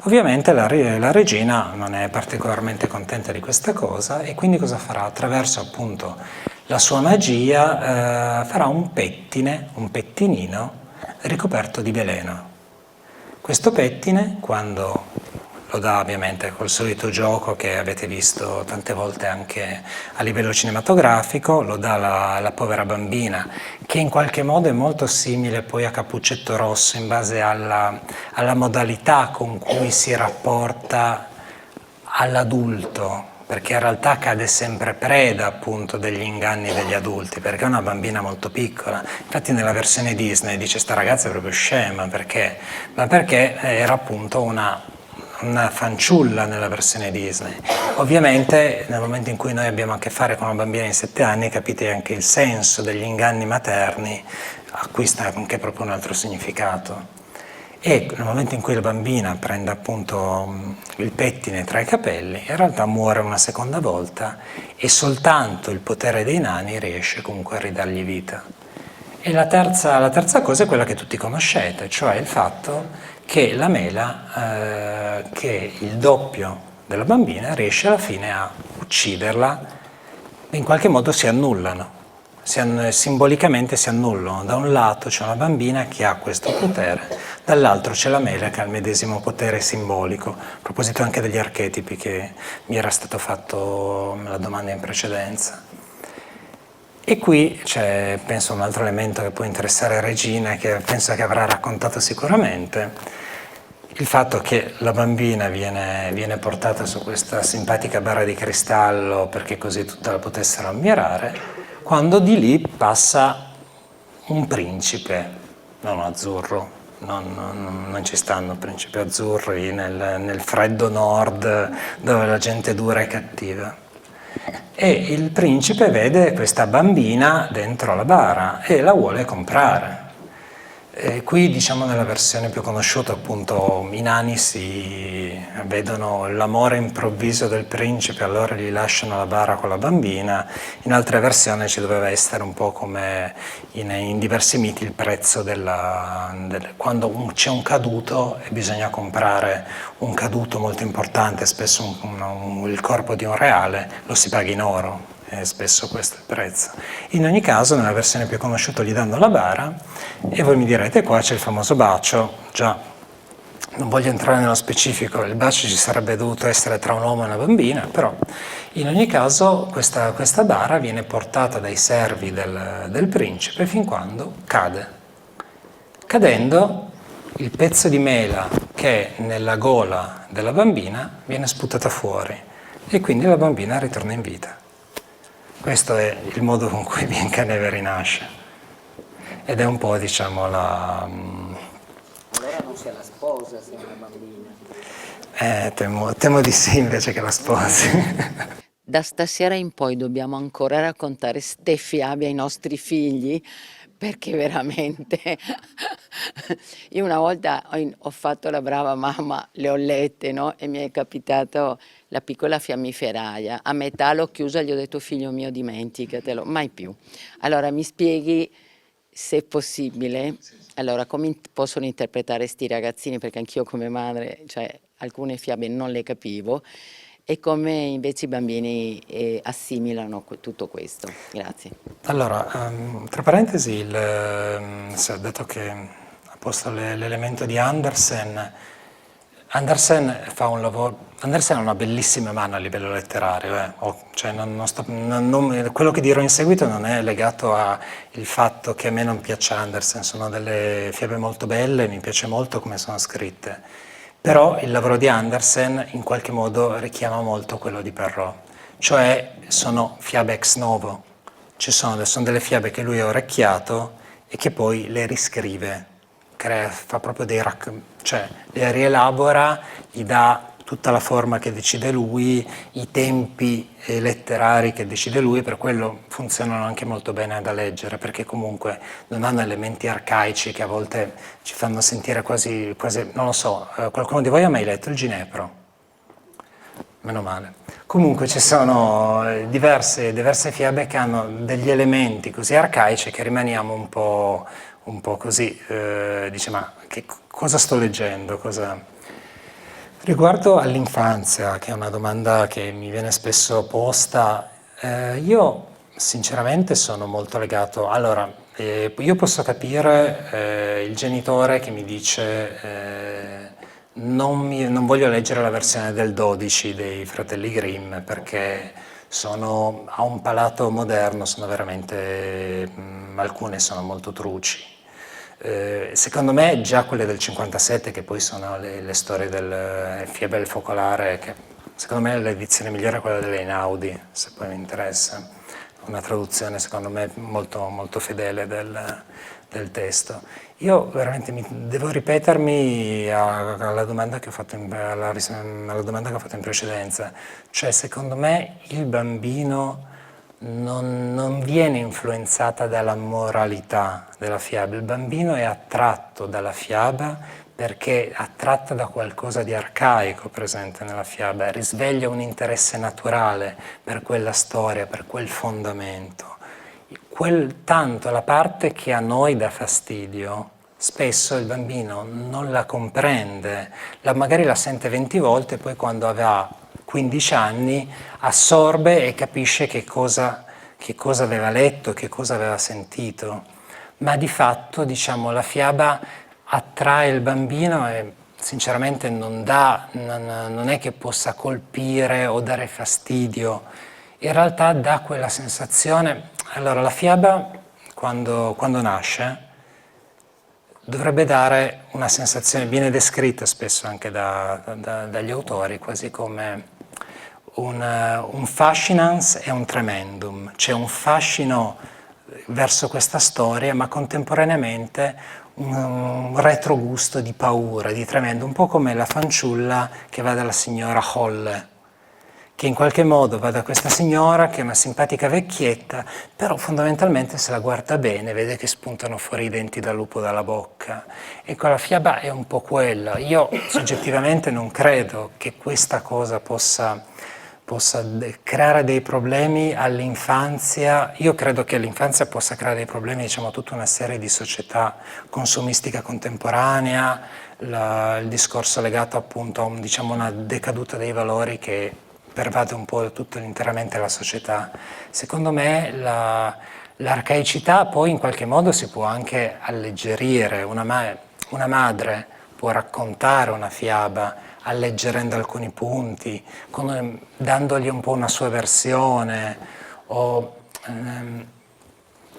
Ovviamente la regina non è particolarmente contenta di questa cosa e quindi cosa farà? Attraverso appunto la sua magia farà un pettinino ricoperto di veleno. Questo pettine, quando lo dà ovviamente col solito gioco che avete visto tante volte anche a livello cinematografico, lo dà alla povera bambina, che in qualche modo è molto simile poi a Cappuccetto Rosso in base alla modalità con cui si rapporta all'adulto, perché in realtà cade sempre preda appunto degli inganni degli adulti, perché è una bambina molto piccola. Infatti nella versione Disney dice sta ragazza è proprio scema, perché? Ma perché era appunto una fanciulla nella versione Disney. Ovviamente nel momento in cui noi abbiamo a che fare con una bambina di 7 anni capite anche il senso degli inganni materni acquista anche proprio un altro significato. E nel momento in cui la bambina prende appunto il pettine tra i capelli, in realtà muore una seconda volta e soltanto il potere dei nani riesce comunque a ridargli vita. E la terza cosa è quella che tutti conoscete, cioè il fatto che la mela, che il doppio della bambina, riesce alla fine a ucciderla, in qualche modo si annullano. Simbolicamente si annullano. Da un lato c'è una bambina che ha questo potere, dall'altro c'è la mela che ha il medesimo potere simbolico. A proposito anche degli archetipi che mi era stato fatto la domanda in precedenza. E qui c'è, penso, un altro elemento che può interessare Regina, che penso che avrà raccontato sicuramente, il fatto che la bambina viene portata su questa simpatica bara di cristallo perché così tutte la potessero ammirare, quando di lì passa un principe, non azzurro, non ci stanno principi azzurri nel freddo nord dove la gente è dura e cattiva. E il principe vede questa bambina dentro la bara e la vuole comprare. E qui diciamo nella versione più conosciuta appunto i nani vedono l'amore improvviso del principe, allora gli lasciano la bara con la bambina. In altre versioni ci doveva essere un po' come in diversi miti il prezzo quando c'è un caduto e bisogna comprare un caduto molto importante, spesso il corpo di un reale lo si paga in oro. Spesso questo è il prezzo. In ogni caso, nella versione più conosciuta gli danno la bara e voi mi direte qua c'è il famoso bacio. Già, non voglio entrare nello specifico, il bacio ci sarebbe dovuto essere tra un uomo e una bambina, però in ogni caso questa bara viene portata dai servi del principe fin quando cade. Cadendo, il pezzo di mela che è nella gola della bambina viene sputata fuori e quindi la bambina ritorna in vita. Questo è il modo con cui Biancaneve rinasce ed è un po' diciamo Allora non se la sposa se è una bambina. temo di sì invece che la sposi. Da stasera in poi dobbiamo ancora raccontare ste fiabe ai nostri figli, perché veramente io una volta ho fatto la brava mamma, le ho lette, no? E mi è capitato la piccola fiammiferaia. A metà l'ho chiusa e gli ho detto figlio mio dimenticatelo, mai più. Allora mi spieghi se è possibile, allora come possono interpretare sti ragazzini, perché anch'io come madre, cioè alcune fiabe non le capivo, e come invece i bambini assimilano tutto questo. Grazie. Allora, tra parentesi, dato che ha posto l'elemento di Andersen, Andersen fa un lavoro. Andersen ha una bellissima mano a livello letterario, cioè quello che dirò in seguito non è legato al fatto che a me non piaccia Andersen, sono delle fiabe molto belle, mi piace molto come sono scritte, però il lavoro di Andersen in qualche modo richiama molto quello di Perrault, cioè sono fiabe ex novo, sono delle fiabe che lui ha orecchiato e che poi le riscrive, fa proprio cioè le rielabora, gli dà tutta la forma che decide lui, i tempi letterari che decide lui, per quello funzionano anche molto bene da leggere, perché comunque non hanno elementi arcaici che a volte ci fanno sentire quasi non lo so, qualcuno di voi ha mai letto il Ginepro? Meno male. Comunque ci sono diverse fiabe che hanno degli elementi così arcaici che rimaniamo un po' così, dice ma cosa sto leggendo? Riguardo all'infanzia, che è una domanda che mi viene spesso posta, io sinceramente sono molto legato. Allora, io posso capire il genitore che mi dice non voglio leggere la versione del 12 dei Fratelli Grimm perché ha un palato moderno, sono veramente, alcune sono molto truci. Secondo me già quelle del 57, che poi sono le storie del Fiabe del Focolare, che secondo me l'edizione migliore è quella dell'Einaudi, se poi mi interessa, una traduzione secondo me molto, molto fedele del testo. Io veramente devo ripetermi alla domanda che ho fatto alla domanda che ho fatto in precedenza, cioè secondo me il bambino non viene influenzata dalla moralità della fiaba, il bambino è attratto dalla fiaba perché è attratto da qualcosa di arcaico presente nella fiaba, risveglia un interesse naturale per quella storia, per quel fondamento. Tanto la parte che a noi dà fastidio, spesso il bambino non la comprende, magari la sente 20 volte, poi quando avrà 15 anni assorbe e capisce che cosa aveva letto, che cosa aveva sentito, ma di fatto diciamo la fiaba attrae il bambino e sinceramente non è che possa colpire o dare fastidio, in realtà dà quella sensazione. Allora la fiaba quando nasce dovrebbe dare una sensazione, viene descritta spesso anche dagli autori quasi come un fascinans e un tremendum, c'è un fascino verso questa storia ma contemporaneamente un retrogusto di paura, di tremendo, un po' come la fanciulla che va dalla signora Holle, che in qualche modo va da questa signora che è una simpatica vecchietta, però fondamentalmente se la guarda bene vede che spuntano fuori i denti da lupo dalla bocca. Ecco, la fiaba è un po' quella. Io soggettivamente non credo che questa cosa possa creare dei problemi all'infanzia. Io credo che l'infanzia possa creare dei problemi, diciamo, a tutta una serie di società consumistica contemporanea, il discorso legato appunto a una decaduta dei valori che pervade un po' interamente la società. Secondo me l'arcaicità poi in qualche modo si può anche alleggerire, una madre può raccontare una fiaba alleggerendo alcuni punti, dandogli un po' una sua versione.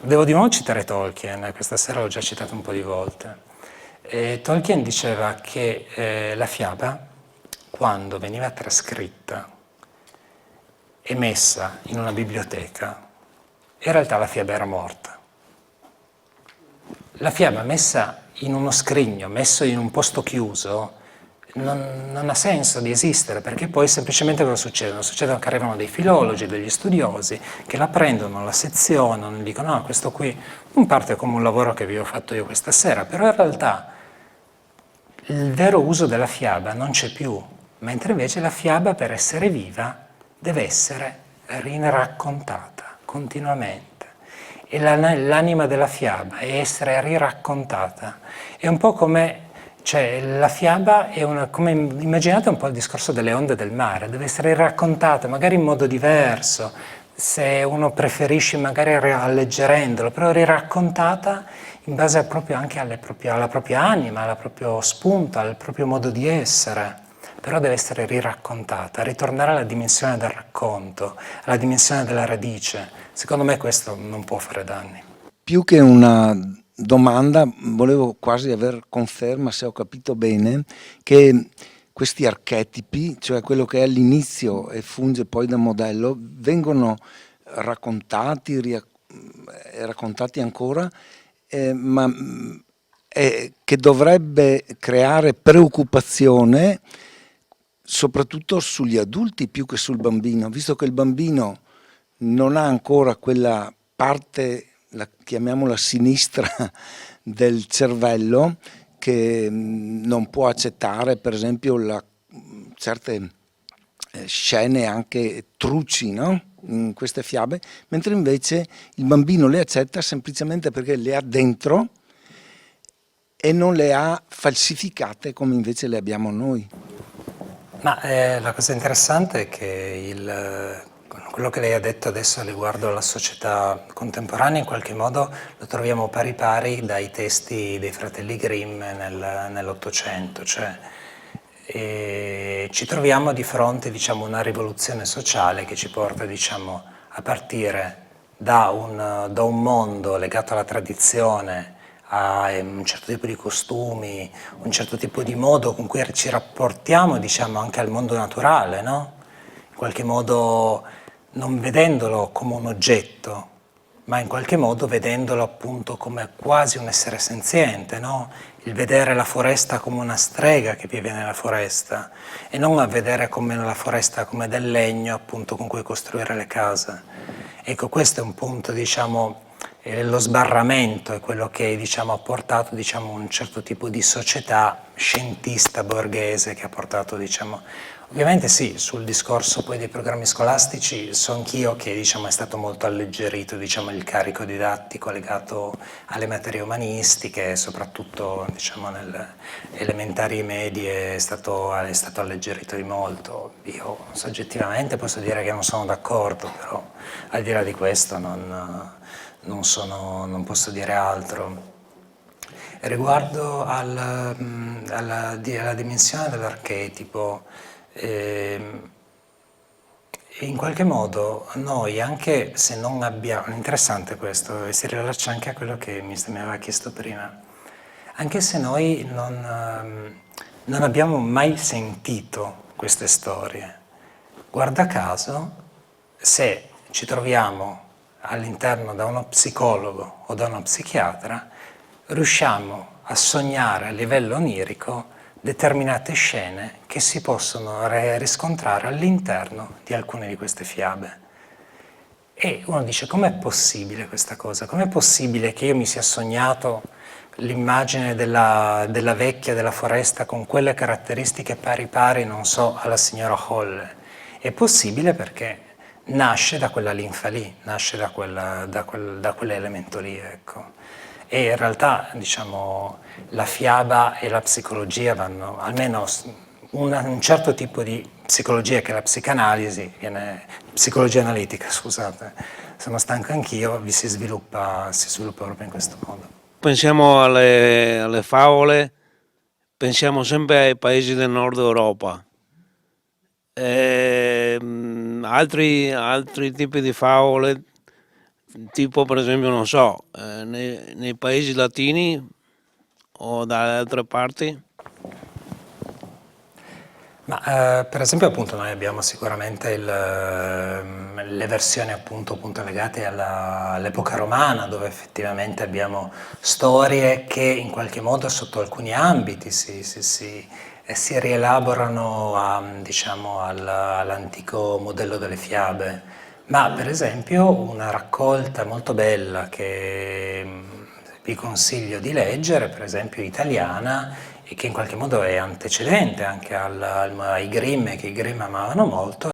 Devo di nuovo citare Tolkien, questa sera l'ho già citato un po' di volte. Tolkien diceva che la fiaba, quando veniva trascritta e messa in una biblioteca, in realtà la fiaba era morta. La fiaba messa in uno scrigno, messo in un posto chiuso, non ha senso di esistere, perché poi semplicemente cosa succede? Succede che arrivano dei filologi, degli studiosi, che la prendono, la sezionano, dicono no, questo qui non parte come un lavoro che vi ho fatto io questa sera, però in realtà il vero uso della fiaba non c'è più, mentre invece la fiaba per essere viva deve essere riraccontata continuamente. E l'anima della fiaba è essere riraccontata. È un po' come, cioè la fiaba è come immaginate un po' il discorso delle onde del mare, deve essere raccontata magari in modo diverso, se uno preferisce magari alleggerendolo, però riraccontata in base proprio anche alla propria anima, al proprio spunto, al proprio modo di essere. però deve essere riraccontata, ritornare alla dimensione del racconto, alla dimensione della radice. Secondo me questo non può fare danni. Più che una domanda, volevo quasi aver conferma, se ho capito bene, che questi archetipi, cioè quello che è all'inizio e funge poi da modello, vengono raccontati, raccontati ancora, ma che dovrebbe creare preoccupazione soprattutto sugli adulti più che sul bambino, visto che il bambino non ha ancora quella parte, chiamiamola sinistra, del cervello, che non può accettare per esempio certe scene anche truci, no? In queste fiabe, mentre invece il bambino le accetta semplicemente perché le ha dentro e non le ha falsificate come invece le abbiamo noi. Ma la cosa interessante è che quello che lei ha detto adesso riguardo alla società contemporanea in qualche modo lo troviamo pari pari dai testi dei fratelli Grimm nell'Ottocento, cioè ci troviamo di fronte, diciamo, una rivoluzione sociale che ci porta, diciamo, a partire da un mondo legato alla tradizione, a un certo tipo di costumi, un certo tipo di modo con cui ci rapportiamo, diciamo, anche al mondo naturale, no? In qualche modo non vedendolo come un oggetto, ma in qualche modo vedendolo appunto come quasi un essere senziente, no? Il vedere la foresta come una strega che vive nella foresta e non a vedere come la foresta come del legno appunto con cui costruire le case. Ecco, questo è un punto, diciamo, lo sbarramento è quello che, diciamo, ha portato, diciamo, un certo tipo di società scientista borghese che ha portato, diciamo, ovviamente sì, sul discorso poi dei programmi scolastici so anch'io che, diciamo, è stato molto alleggerito, diciamo, il carico didattico legato alle materie umanistiche, soprattutto, diciamo, nelle elementari e medie è stato alleggerito di molto. Io soggettivamente posso dire che non sono d'accordo, però al di là di questo non posso dire altro. Riguardo alla dimensione dell'archetipo, in qualche modo noi, anche se non abbiamo, interessante questo, e si rilascia anche a quello che mi aveva chiesto prima, anche se noi non abbiamo mai sentito queste storie, guarda caso, se ci troviamo all'interno da uno psicologo o da uno psichiatra, riusciamo a sognare a livello onirico determinate scene che si possono riscontrare all'interno di alcune di queste fiabe. E uno dice, com'è possibile questa cosa? Com'è possibile che io mi sia sognato l'immagine della vecchia della foresta con quelle caratteristiche pari pari, non so, alla signora Holle? È possibile perché nasce da quella linfa lì, nasce da quell'elemento lì, ecco. E in realtà, diciamo, la fiaba e la psicologia vanno, almeno un certo tipo di psicologia che è la psicanalisi, psicologia analitica, scusate, sono stanco anch'io, si sviluppa proprio in questo modo. Pensiamo alle favole, pensiamo sempre ai paesi del nord Europa. Altri tipi di favole, tipo per esempio, non so, nei paesi latini o dalle altre parti? Ma per esempio appunto noi abbiamo sicuramente le versioni appunto legate all'epoca romana, dove effettivamente abbiamo storie che in qualche modo sotto alcuni ambiti si rielaborano diciamo, all'antico modello delle fiabe. Ma per esempio una raccolta molto bella che vi consiglio di leggere, per esempio italiana, e che in qualche modo è antecedente anche ai Grimm, che i Grimm amavano molto,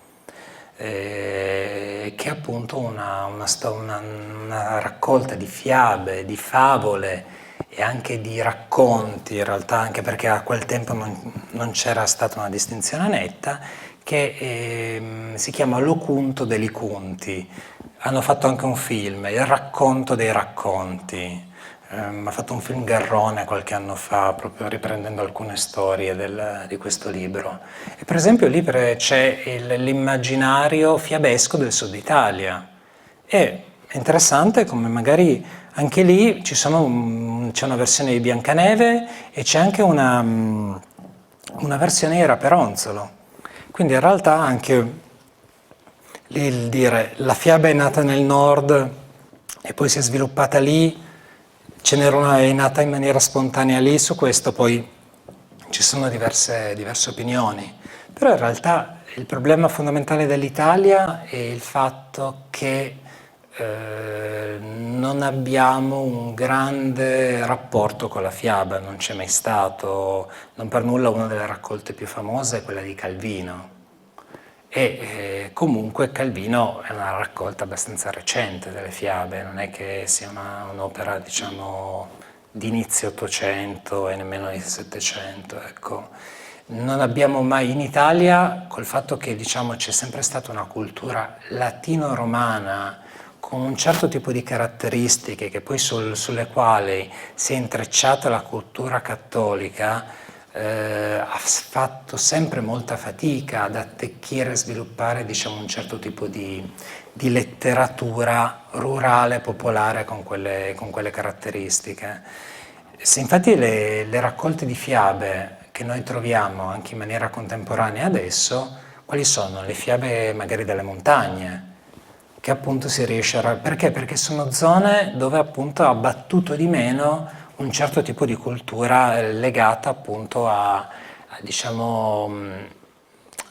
che è appunto una raccolta di fiabe, di favole e anche di racconti, in realtà, anche perché a quel tempo non c'era stata una distinzione netta, che si chiama L'Ocunto dei Likunti. Hanno fatto anche un film, Il racconto dei racconti. ha fatto un film Garrone qualche anno fa, proprio riprendendo alcune storie di questo libro. E per esempio lì c'è l'immaginario fiabesco del Sud Italia. E è interessante come magari anche lì c'è una versione di Biancaneve e c'è anche una versione di Raperonzolo. Quindi in realtà anche lì il dire la fiaba è nata nel nord e poi si è sviluppata lì, è nata in maniera spontanea lì, su questo poi ci sono diverse opinioni. Però in realtà il problema fondamentale dell'Italia è il fatto che non abbiamo un grande rapporto con la fiaba, non c'è mai stato, non per nulla una delle raccolte più famose è quella di Calvino. E comunque Calvino è una raccolta abbastanza recente delle fiabe, non è che sia un'opera diciamo di inizio Ottocento e nemmeno di Settecento, ecco. Non abbiamo mai in Italia, col fatto che diciamo c'è sempre stata una cultura latino-romana con un certo tipo di caratteristiche che poi sulle quali si è intrecciata la cultura cattolica, ha fatto sempre molta fatica ad attecchire e sviluppare diciamo, un certo tipo di letteratura rurale, popolare con quelle caratteristiche. Se infatti le raccolte di fiabe che noi troviamo anche in maniera contemporanea adesso, quali sono? Le fiabe magari delle montagne, che appunto si riesce a... Perché? Perché sono zone dove appunto ha battuto di meno un certo tipo di cultura legata appunto diciamo,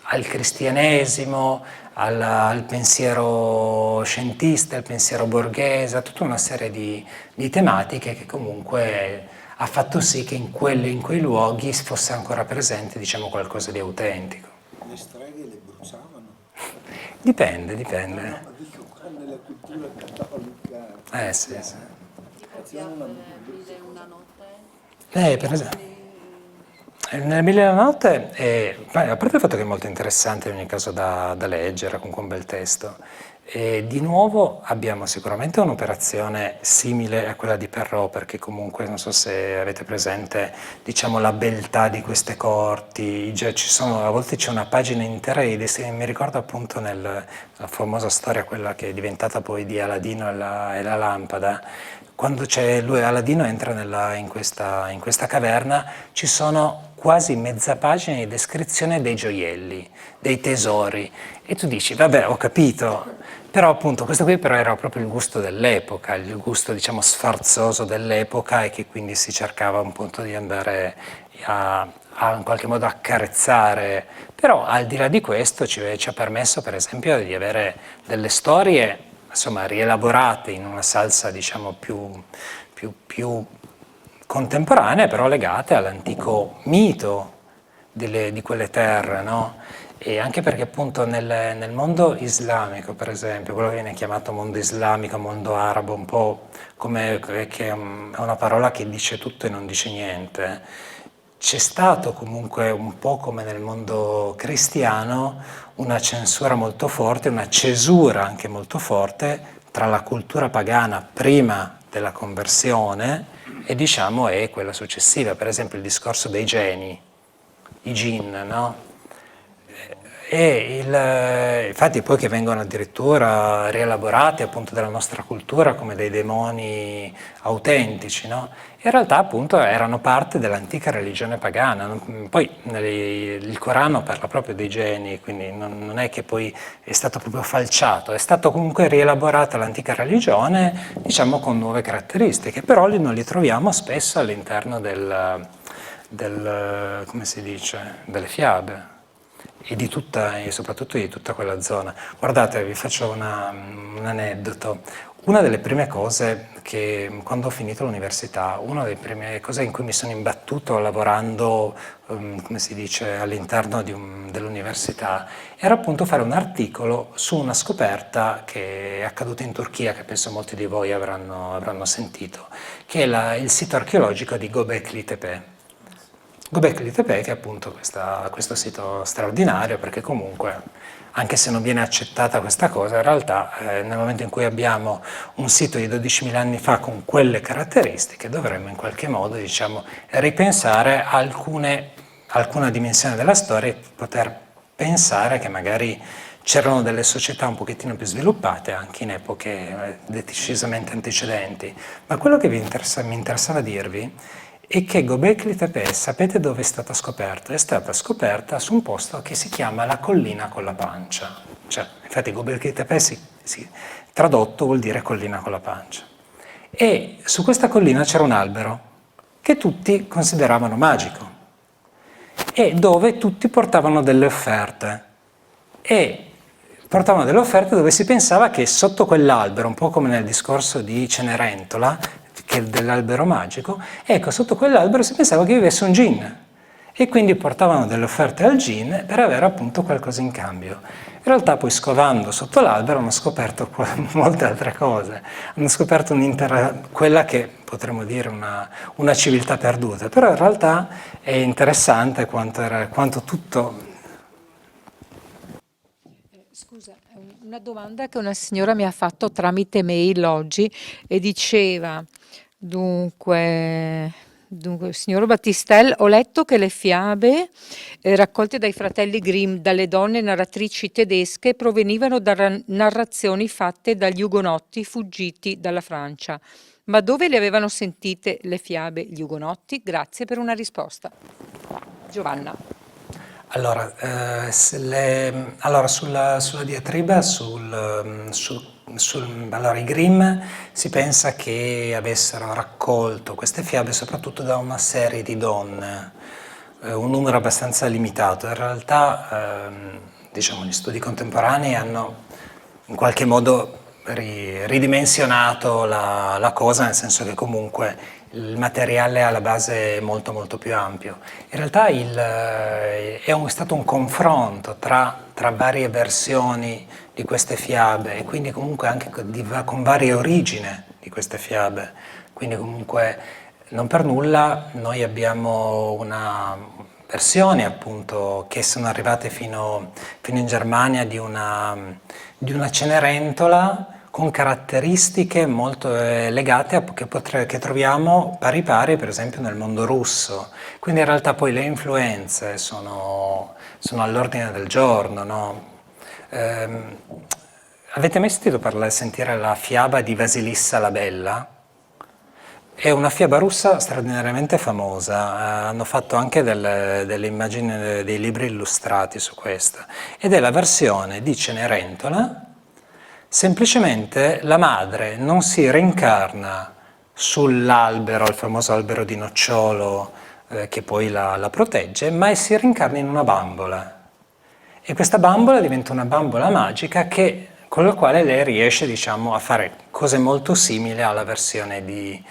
al cristianesimo, al pensiero scientista, al pensiero borghese, a tutta una serie di tematiche che comunque ha fatto sì che in quei luoghi fosse ancora presente diciamo, qualcosa di autentico. Le streghe le bruciavano? Dipende. No, dico qua nella cultura cattolica. Sì. Facevano Per esempio, nella Mille e una Notte, a parte il fatto che è molto interessante in ogni caso da leggere, comunque un bel testo, di nuovo abbiamo sicuramente un'operazione simile a quella di Perrault, perché comunque non so se avete presente diciamo, la beltà di queste corti, a volte c'è una pagina intera di descrizioni, mi ricordo appunto nella famosa storia, quella che è diventata poi di Aladino e la lampada. Quando Aladino entra in questa caverna, ci sono quasi mezza pagina di descrizione dei gioielli, dei tesori. E tu dici, vabbè, ho capito, però appunto questo qui però era proprio il gusto dell'epoca, il gusto diciamo sfarzoso dell'epoca e che quindi si cercava un punto di andare a in qualche modo accarezzare. Però al di là di questo ci ha permesso per esempio di avere delle storie insomma rielaborate in una salsa diciamo più contemporanea, però legate all'antico mito di quelle terre, no? E anche perché appunto nel mondo islamico, per esempio, quello che viene chiamato mondo islamico, mondo arabo, un po' come che è una parola che dice tutto e non dice niente, c'è stato comunque un po' come nel mondo cristiano una censura molto forte, una cesura anche molto forte tra la cultura pagana prima della conversione e diciamo e quella successiva, per esempio il discorso dei geni, i jinn, no? Infatti poi che vengono addirittura rielaborati appunto dalla nostra cultura come dei demoni autentici, no? In realtà appunto erano parte dell'antica religione pagana. Poi il Corano parla proprio dei geni, quindi non è che poi è stato proprio falciato, è stato comunque rielaborata l'antica religione, diciamo con nuove caratteristiche, però non li troviamo spesso all'interno come si dice, delle fiabe. E soprattutto di tutta quella zona. Guardate, vi faccio un aneddoto. Una delle prime cose che quando ho finito l'università, una delle prime cose in cui mi sono imbattuto lavorando, come si dice, all'interno dell'università, era appunto fare un articolo su una scoperta che è accaduta in Turchia, che penso molti di voi avranno sentito, che è il sito archeologico di Göbekli Tepe. Göbekli Tepe che è appunto questo sito straordinario perché comunque anche se non viene accettata questa cosa, in realtà nel momento in cui abbiamo un sito di 12.000 anni fa con quelle caratteristiche, dovremmo in qualche modo, diciamo, ripensare alcuna dimensione della storia e poter pensare che magari c'erano delle società un pochettino più sviluppate anche in epoche decisamente antecedenti. Ma quello che mi interessava dirvi è che Göbekli Tepe, sapete dove è stata scoperta? È stata scoperta su un posto che si chiama la collina con la pancia. Cioè, infatti Göbekli Tepe tradotto vuol dire collina con la pancia. E su questa collina c'era un albero che tutti consideravano magico e dove tutti portavano delle offerte. E portavano delle offerte dove si pensava che sotto quell'albero, un po' come nel discorso di Cenerentola, che è dell'albero magico, ecco, sotto quell'albero si pensava che vivesse un gin. E quindi portavano delle offerte al gin per avere appunto qualcosa in cambio. In realtà poi scovando sotto l'albero hanno scoperto molte altre cose. Hanno scoperto quella che potremmo dire una civiltà perduta. Però in realtà è interessante quanto tutto... Scusa, una domanda che una signora mi ha fatto tramite mail oggi e diceva, dunque, signor Battistel, ho letto che le fiabe raccolte dai fratelli Grimm dalle donne narratrici tedesche provenivano da narrazioni fatte dagli ugonotti fuggiti dalla Francia. Ma dove le avevano sentite le fiabe gli ugonotti? Grazie per una risposta. Giovanna. Allora, sulla diatriba, allora, i Grimm si pensa che avessero raccolto queste fiabe soprattutto da una serie di donne, un numero abbastanza limitato. In realtà, diciamo, gli studi contemporanei hanno in qualche modo ridimensionato la cosa, nel senso che comunque il materiale alla base è molto molto più ampio. In realtà è stato un confronto tra varie versioni di queste fiabe e quindi comunque anche con varie origini di queste fiabe. Quindi comunque non per nulla noi abbiamo una versione appunto che sono arrivate fino in Germania di una Cenerentola con caratteristiche molto legate che troviamo pari pari per esempio nel mondo russo. Quindi in realtà poi le influenze sono all'ordine del giorno, no? Avete mai sentito sentire la fiaba di Vasilissa la Bella? È una fiaba russa straordinariamente famosa, hanno fatto anche delle immagini, dei libri illustrati su questa, ed è la versione di Cenerentola. Semplicemente la madre non si reincarna sull'albero, il famoso albero di nocciolo che poi la protegge, ma si reincarna in una bambola. E questa bambola diventa una bambola magica con la quale lei riesce, diciamo, a fare cose molto simili alla versione di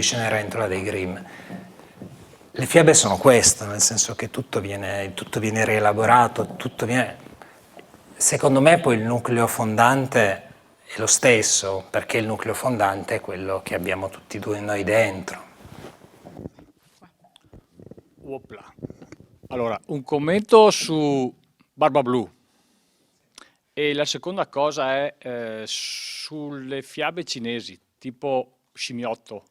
Cenerentola dei Grimm. Le fiabe sono questo, nel senso che tutto viene rielaborato, secondo me poi il nucleo fondante è lo stesso, perché il nucleo fondante è quello che abbiamo tutti e due noi dentro. Opla. Allora, un commento su Barba Blu. E la seconda cosa è sulle fiabe cinesi, tipo Scimmiotto,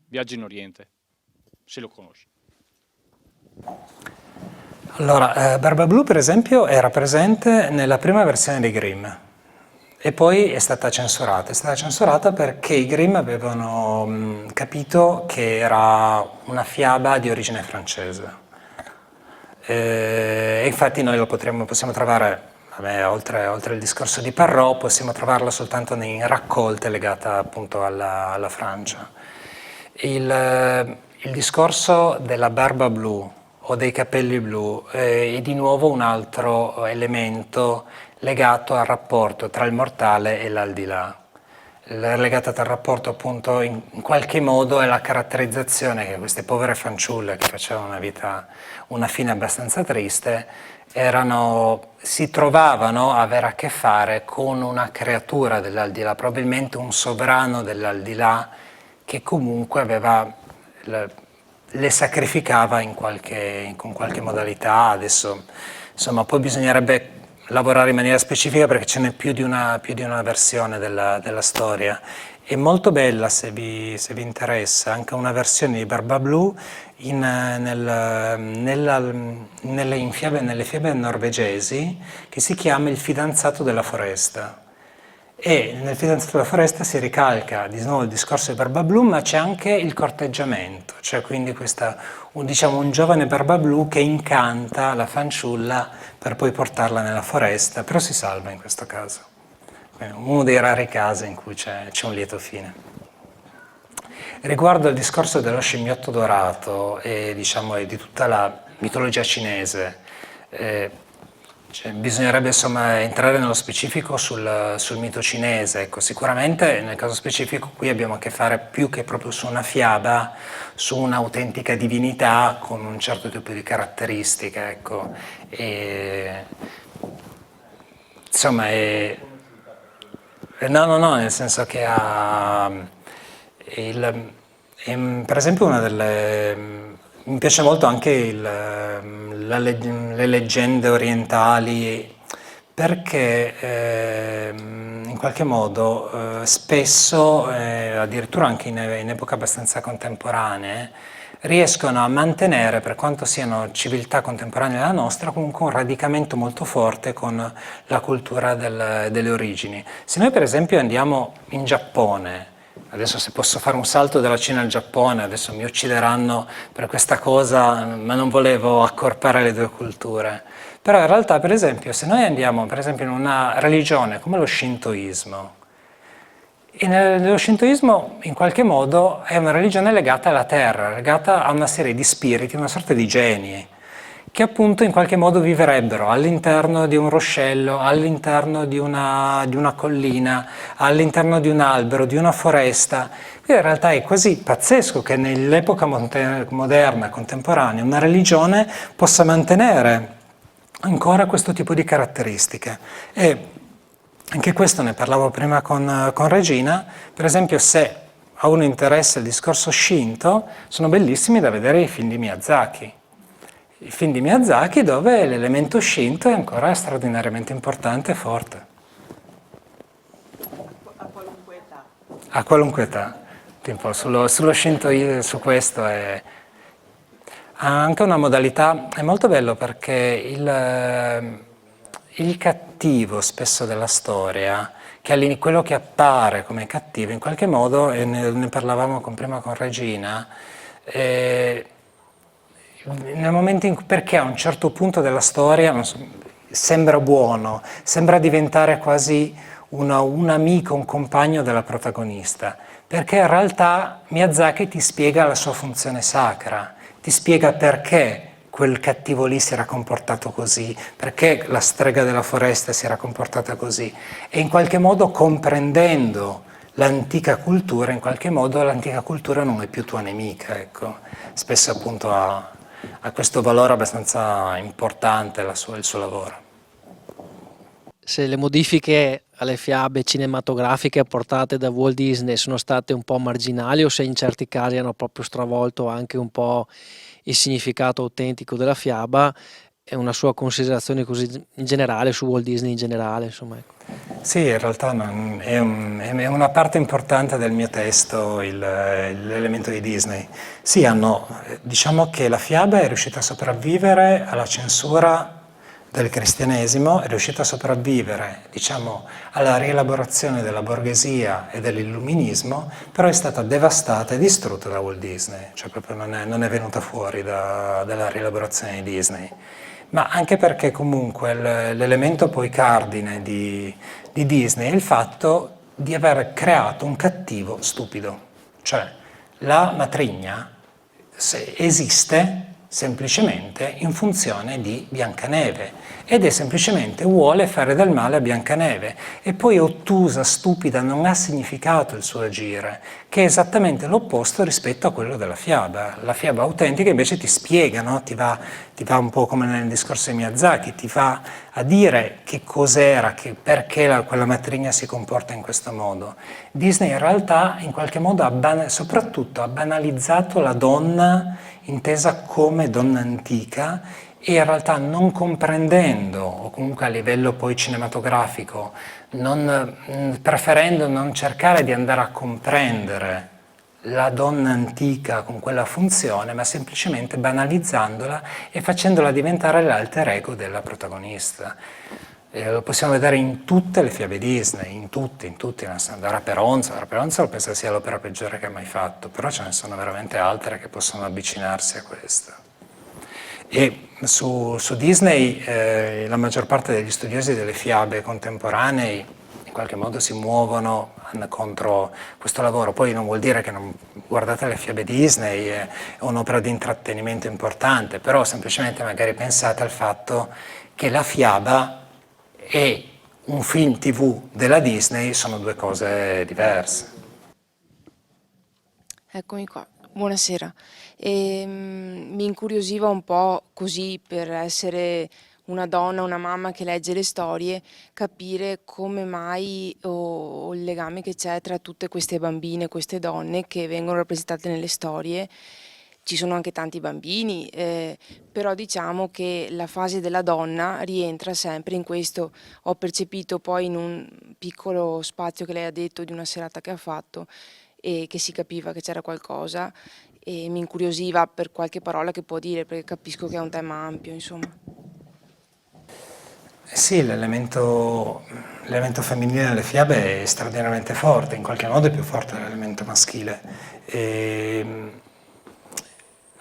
Viaggio in Oriente, se lo conosci. Allora, Barba Blu per esempio era presente nella prima versione dei Grimm e poi è stata censurata. È stata censurata perché i Grimm avevano capito che era una fiaba di origine francese. E infatti noi possiamo trovare, oltre il discorso di Perrault, possiamo trovarlo soltanto in raccolte legate appunto alla Francia. Il discorso della barba blu o dei capelli blu è di nuovo un altro elemento legato al rapporto tra il mortale e l'aldilà. Legata al rapporto appunto in qualche modo è la caratterizzazione che queste povere fanciulle che facevano una fine abbastanza triste si trovavano a avere a che fare con una creatura dell'aldilà, probabilmente un sovrano dell'aldilà che comunque le sacrificava con qualche modalità. Adesso insomma poi bisognerebbe lavorare in maniera specifica perché ce n'è più di una versione della storia. È molto bella, se vi interessa, anche una versione di Barbablù nelle fiabe norvegesi, che si chiama Il fidanzato della foresta. E nel fidanzato della foresta si ricalca di nuovo il discorso di Barbablù, ma c'è anche il corteggiamento, cioè quindi un giovane Barbablù che incanta la fanciulla per poi portarla nella foresta, però si salva in questo caso. Uno dei rari casi in cui c'è un lieto fine. Riguardo al discorso dello scimmiotto dorato e di tutta la mitologia cinese, bisognerebbe entrare nello specifico sul mito cinese. Ecco, sicuramente nel caso specifico qui abbiamo a che fare più che proprio su una fiaba, su un'autentica divinità con un certo tipo di caratteristiche. Ecco. No, nel senso che per esempio mi piace molto anche le leggende orientali, perché in qualche modo spesso, addirittura anche in epoche abbastanza contemporanee, riescono a mantenere, per quanto siano civiltà contemporanee alla nostra, comunque un radicamento molto forte con la cultura delle origini. Se noi per esempio andiamo in Giappone, adesso se posso fare un salto dalla Cina al Giappone, adesso mi uccideranno per questa cosa, ma non volevo accorpare le due culture. Però in realtà, per esempio, se noi andiamo per esempio in una religione come lo Shintoismo, e nello Shintoismo in qualche modo è una religione legata alla terra, legata a una serie di spiriti, una sorta di geni, che appunto in qualche modo vivrebbero all'interno di un ruscello, all'interno di una collina, all'interno di un albero, di una foresta. Quindi in realtà è quasi pazzesco che nell'epoca moderna, contemporanea, una religione possa mantenere ancora questo tipo di caratteristiche. E anche questo ne parlavo prima con Regina. Per esempio, se a uno interessa il discorso Shinto, sono bellissimi da vedere i film di Miyazaki. I film di Miyazaki dove l'elemento Shinto è ancora straordinariamente importante e forte. A qualunque età. A qualunque età. Tipo, sullo Shinto, su questo ha anche una modalità, è molto bello perché il cattivo spesso della storia, quello che appare come cattivo, in qualche modo, e ne parlavamo prima con Regina, nel momento perché a un certo punto della storia sembra buono, sembra diventare quasi un amico, un compagno della protagonista, perché in realtà Miyazaki ti spiega la sua funzione sacra, ti spiega perché quel cattivo lì si era comportato così, perché la strega della foresta si era comportata così, e in qualche modo comprendendo l'antica cultura, in qualche modo l'antica cultura non è più tua nemica, ecco. Spesso appunto ha questo valore abbastanza importante il suo lavoro. Se le modifiche alle fiabe cinematografiche apportate da Walt Disney sono state un po' marginali o se in certi casi hanno proprio stravolto anche un po' il significato autentico della fiaba, è una sua considerazione così in generale su Walt Disney in generale, insomma. Ecco. Sì, in realtà è una parte importante del mio testo l'elemento di Disney. Sì, diciamo che la fiaba è riuscita a sopravvivere alla censura del cristianesimo, è riuscita a sopravvivere, diciamo, alla rielaborazione della borghesia e dell'illuminismo, però è stata devastata e distrutta da Walt Disney, cioè proprio non è venuta fuori dalla rielaborazione di Disney. Ma anche perché comunque l'elemento poi cardine di Disney è il fatto di aver creato un cattivo stupido. Cioè la matrigna esiste semplicemente in funzione di Biancaneve ed è semplicemente vuole fare del male a Biancaneve e poi ottusa, stupida, non ha significato il suo agire, che è esattamente l'opposto rispetto a quello della fiaba. La fiaba autentica invece ti spiega, no? Ti va un po' come nel discorso di Miyazaki, ti va a dire che cos'era, perché quella matrigna si comporta in questo modo. Disney in realtà in qualche modo soprattutto ha banalizzato la donna intesa come donna antica e in realtà non comprendendo, o comunque a livello poi cinematografico, preferendo non cercare di andare a comprendere la donna antica con quella funzione, ma semplicemente banalizzandola e facendola diventare l'alter ego della protagonista. Lo possiamo vedere in tutte le fiabe Disney, in tutti, da Raperonzolo. Raperonzolo penso sia l'opera peggiore che ha mai fatto, però ce ne sono veramente altre che possono avvicinarsi a questa. E su Disney la maggior parte degli studiosi delle fiabe contemporanei in qualche modo si muovono contro questo lavoro. Poi non vuol dire che non guardate le fiabe Disney, è un'opera di intrattenimento importante, però semplicemente magari pensate al fatto che la fiaba e un film TV della Disney sono due cose diverse. Eccomi qua, buonasera. Mi incuriosiva un po' così, per essere una donna, una mamma che legge le storie, capire come mai o il legame che c'è tra tutte queste bambine, queste donne che vengono rappresentate nelle storie. Ci sono anche tanti bambini, però diciamo che la fase della donna rientra sempre in questo. Ho percepito poi in un piccolo spazio che lei ha detto di una serata che ha fatto, e che si capiva che c'era qualcosa, e mi incuriosiva per qualche parola che può dire, perché capisco che è un tema ampio, insomma. Sì, l'elemento femminile nelle fiabe è straordinariamente forte, in qualche modo è più forte dell'elemento maschile.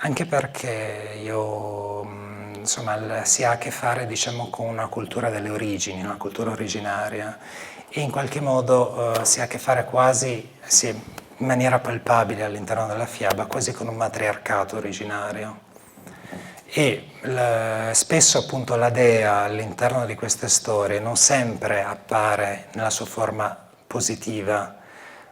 Anche perché si ha a che fare, diciamo, con una cultura delle origini, una cultura originaria, e in qualche modo si ha a che fare quasi, in maniera palpabile all'interno della fiaba, quasi con un matriarcato originario. E spesso appunto la dea all'interno di queste storie non sempre appare nella sua forma positiva,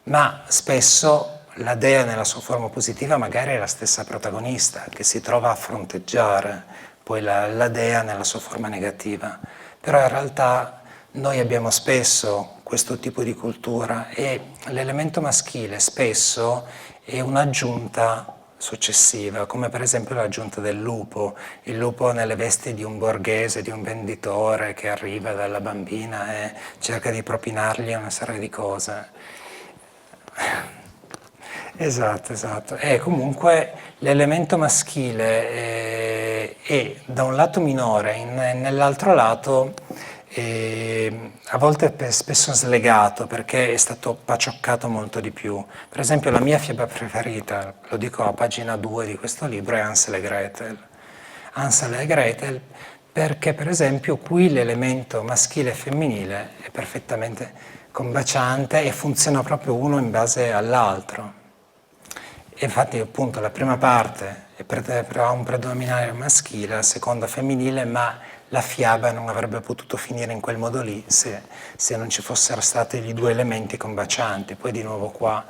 ma spesso la dea nella sua forma positiva magari è la stessa protagonista che si trova a fronteggiare poi la dea nella sua forma negativa. Però in realtà noi abbiamo spesso questo tipo di cultura e l'elemento maschile spesso è un'aggiunta successiva, come per esempio l'aggiunta del lupo, il lupo nelle vesti di un borghese, di un venditore che arriva dalla bambina e cerca di propinargli una serie di cose. Esatto. E comunque l'elemento maschile è da un lato minore, nell'altro lato a volte spesso slegato, perché è stato pacioccato molto di più. Per esempio la mia fiaba preferita, lo dico a pagina 2 di questo libro, è Hansel e Gretel. Hansel e Gretel perché per esempio qui l'elemento maschile e femminile è perfettamente combaciante e funziona proprio uno in base all'altro. Infatti appunto la prima parte ha un predominare maschile, la seconda femminile, ma la fiaba non avrebbe potuto finire in quel modo lì se non ci fossero stati gli due elementi combacianti. Poi di nuovo qua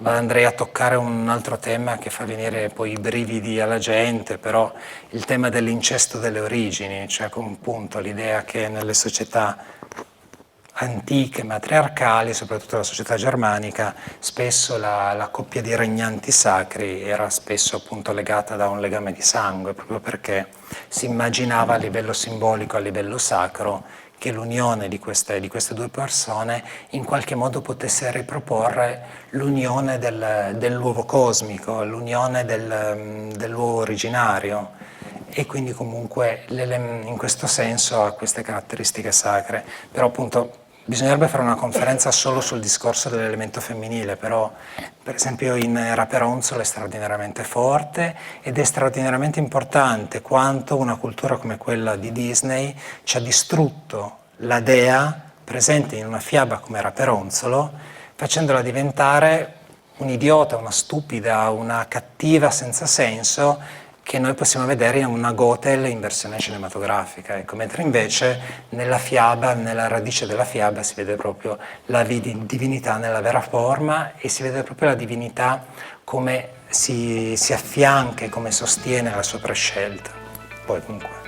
andrei a toccare un altro tema che fa venire poi i brividi alla gente, però il tema dell'incesto delle origini, cioè appunto l'idea che nelle società antiche, matriarcali, soprattutto la società germanica, spesso la coppia di regnanti sacri era spesso appunto legata da un legame di sangue, proprio perché si immaginava a livello simbolico, a livello sacro, che l'unione di queste due persone in qualche modo potesse riproporre l'unione dell'uovo cosmico, l'unione dell'uovo originario, e quindi comunque in questo senso ha queste caratteristiche sacre. Però appunto bisognerebbe fare una conferenza solo sul discorso dell'elemento femminile, però per esempio in Raperonzolo è straordinariamente forte ed è straordinariamente importante quanto una cultura come quella di Disney ci ha distrutto la dea presente in una fiaba come Raperonzolo, facendola diventare un idiota, una stupida, una cattiva senza senso, che noi possiamo vedere in una Gothel in versione cinematografica, ecco, mentre invece nella fiaba, nella radice della fiaba si vede proprio la divinità nella vera forma e si vede proprio la divinità come si affianca e come sostiene la sua prescelta. Poi comunque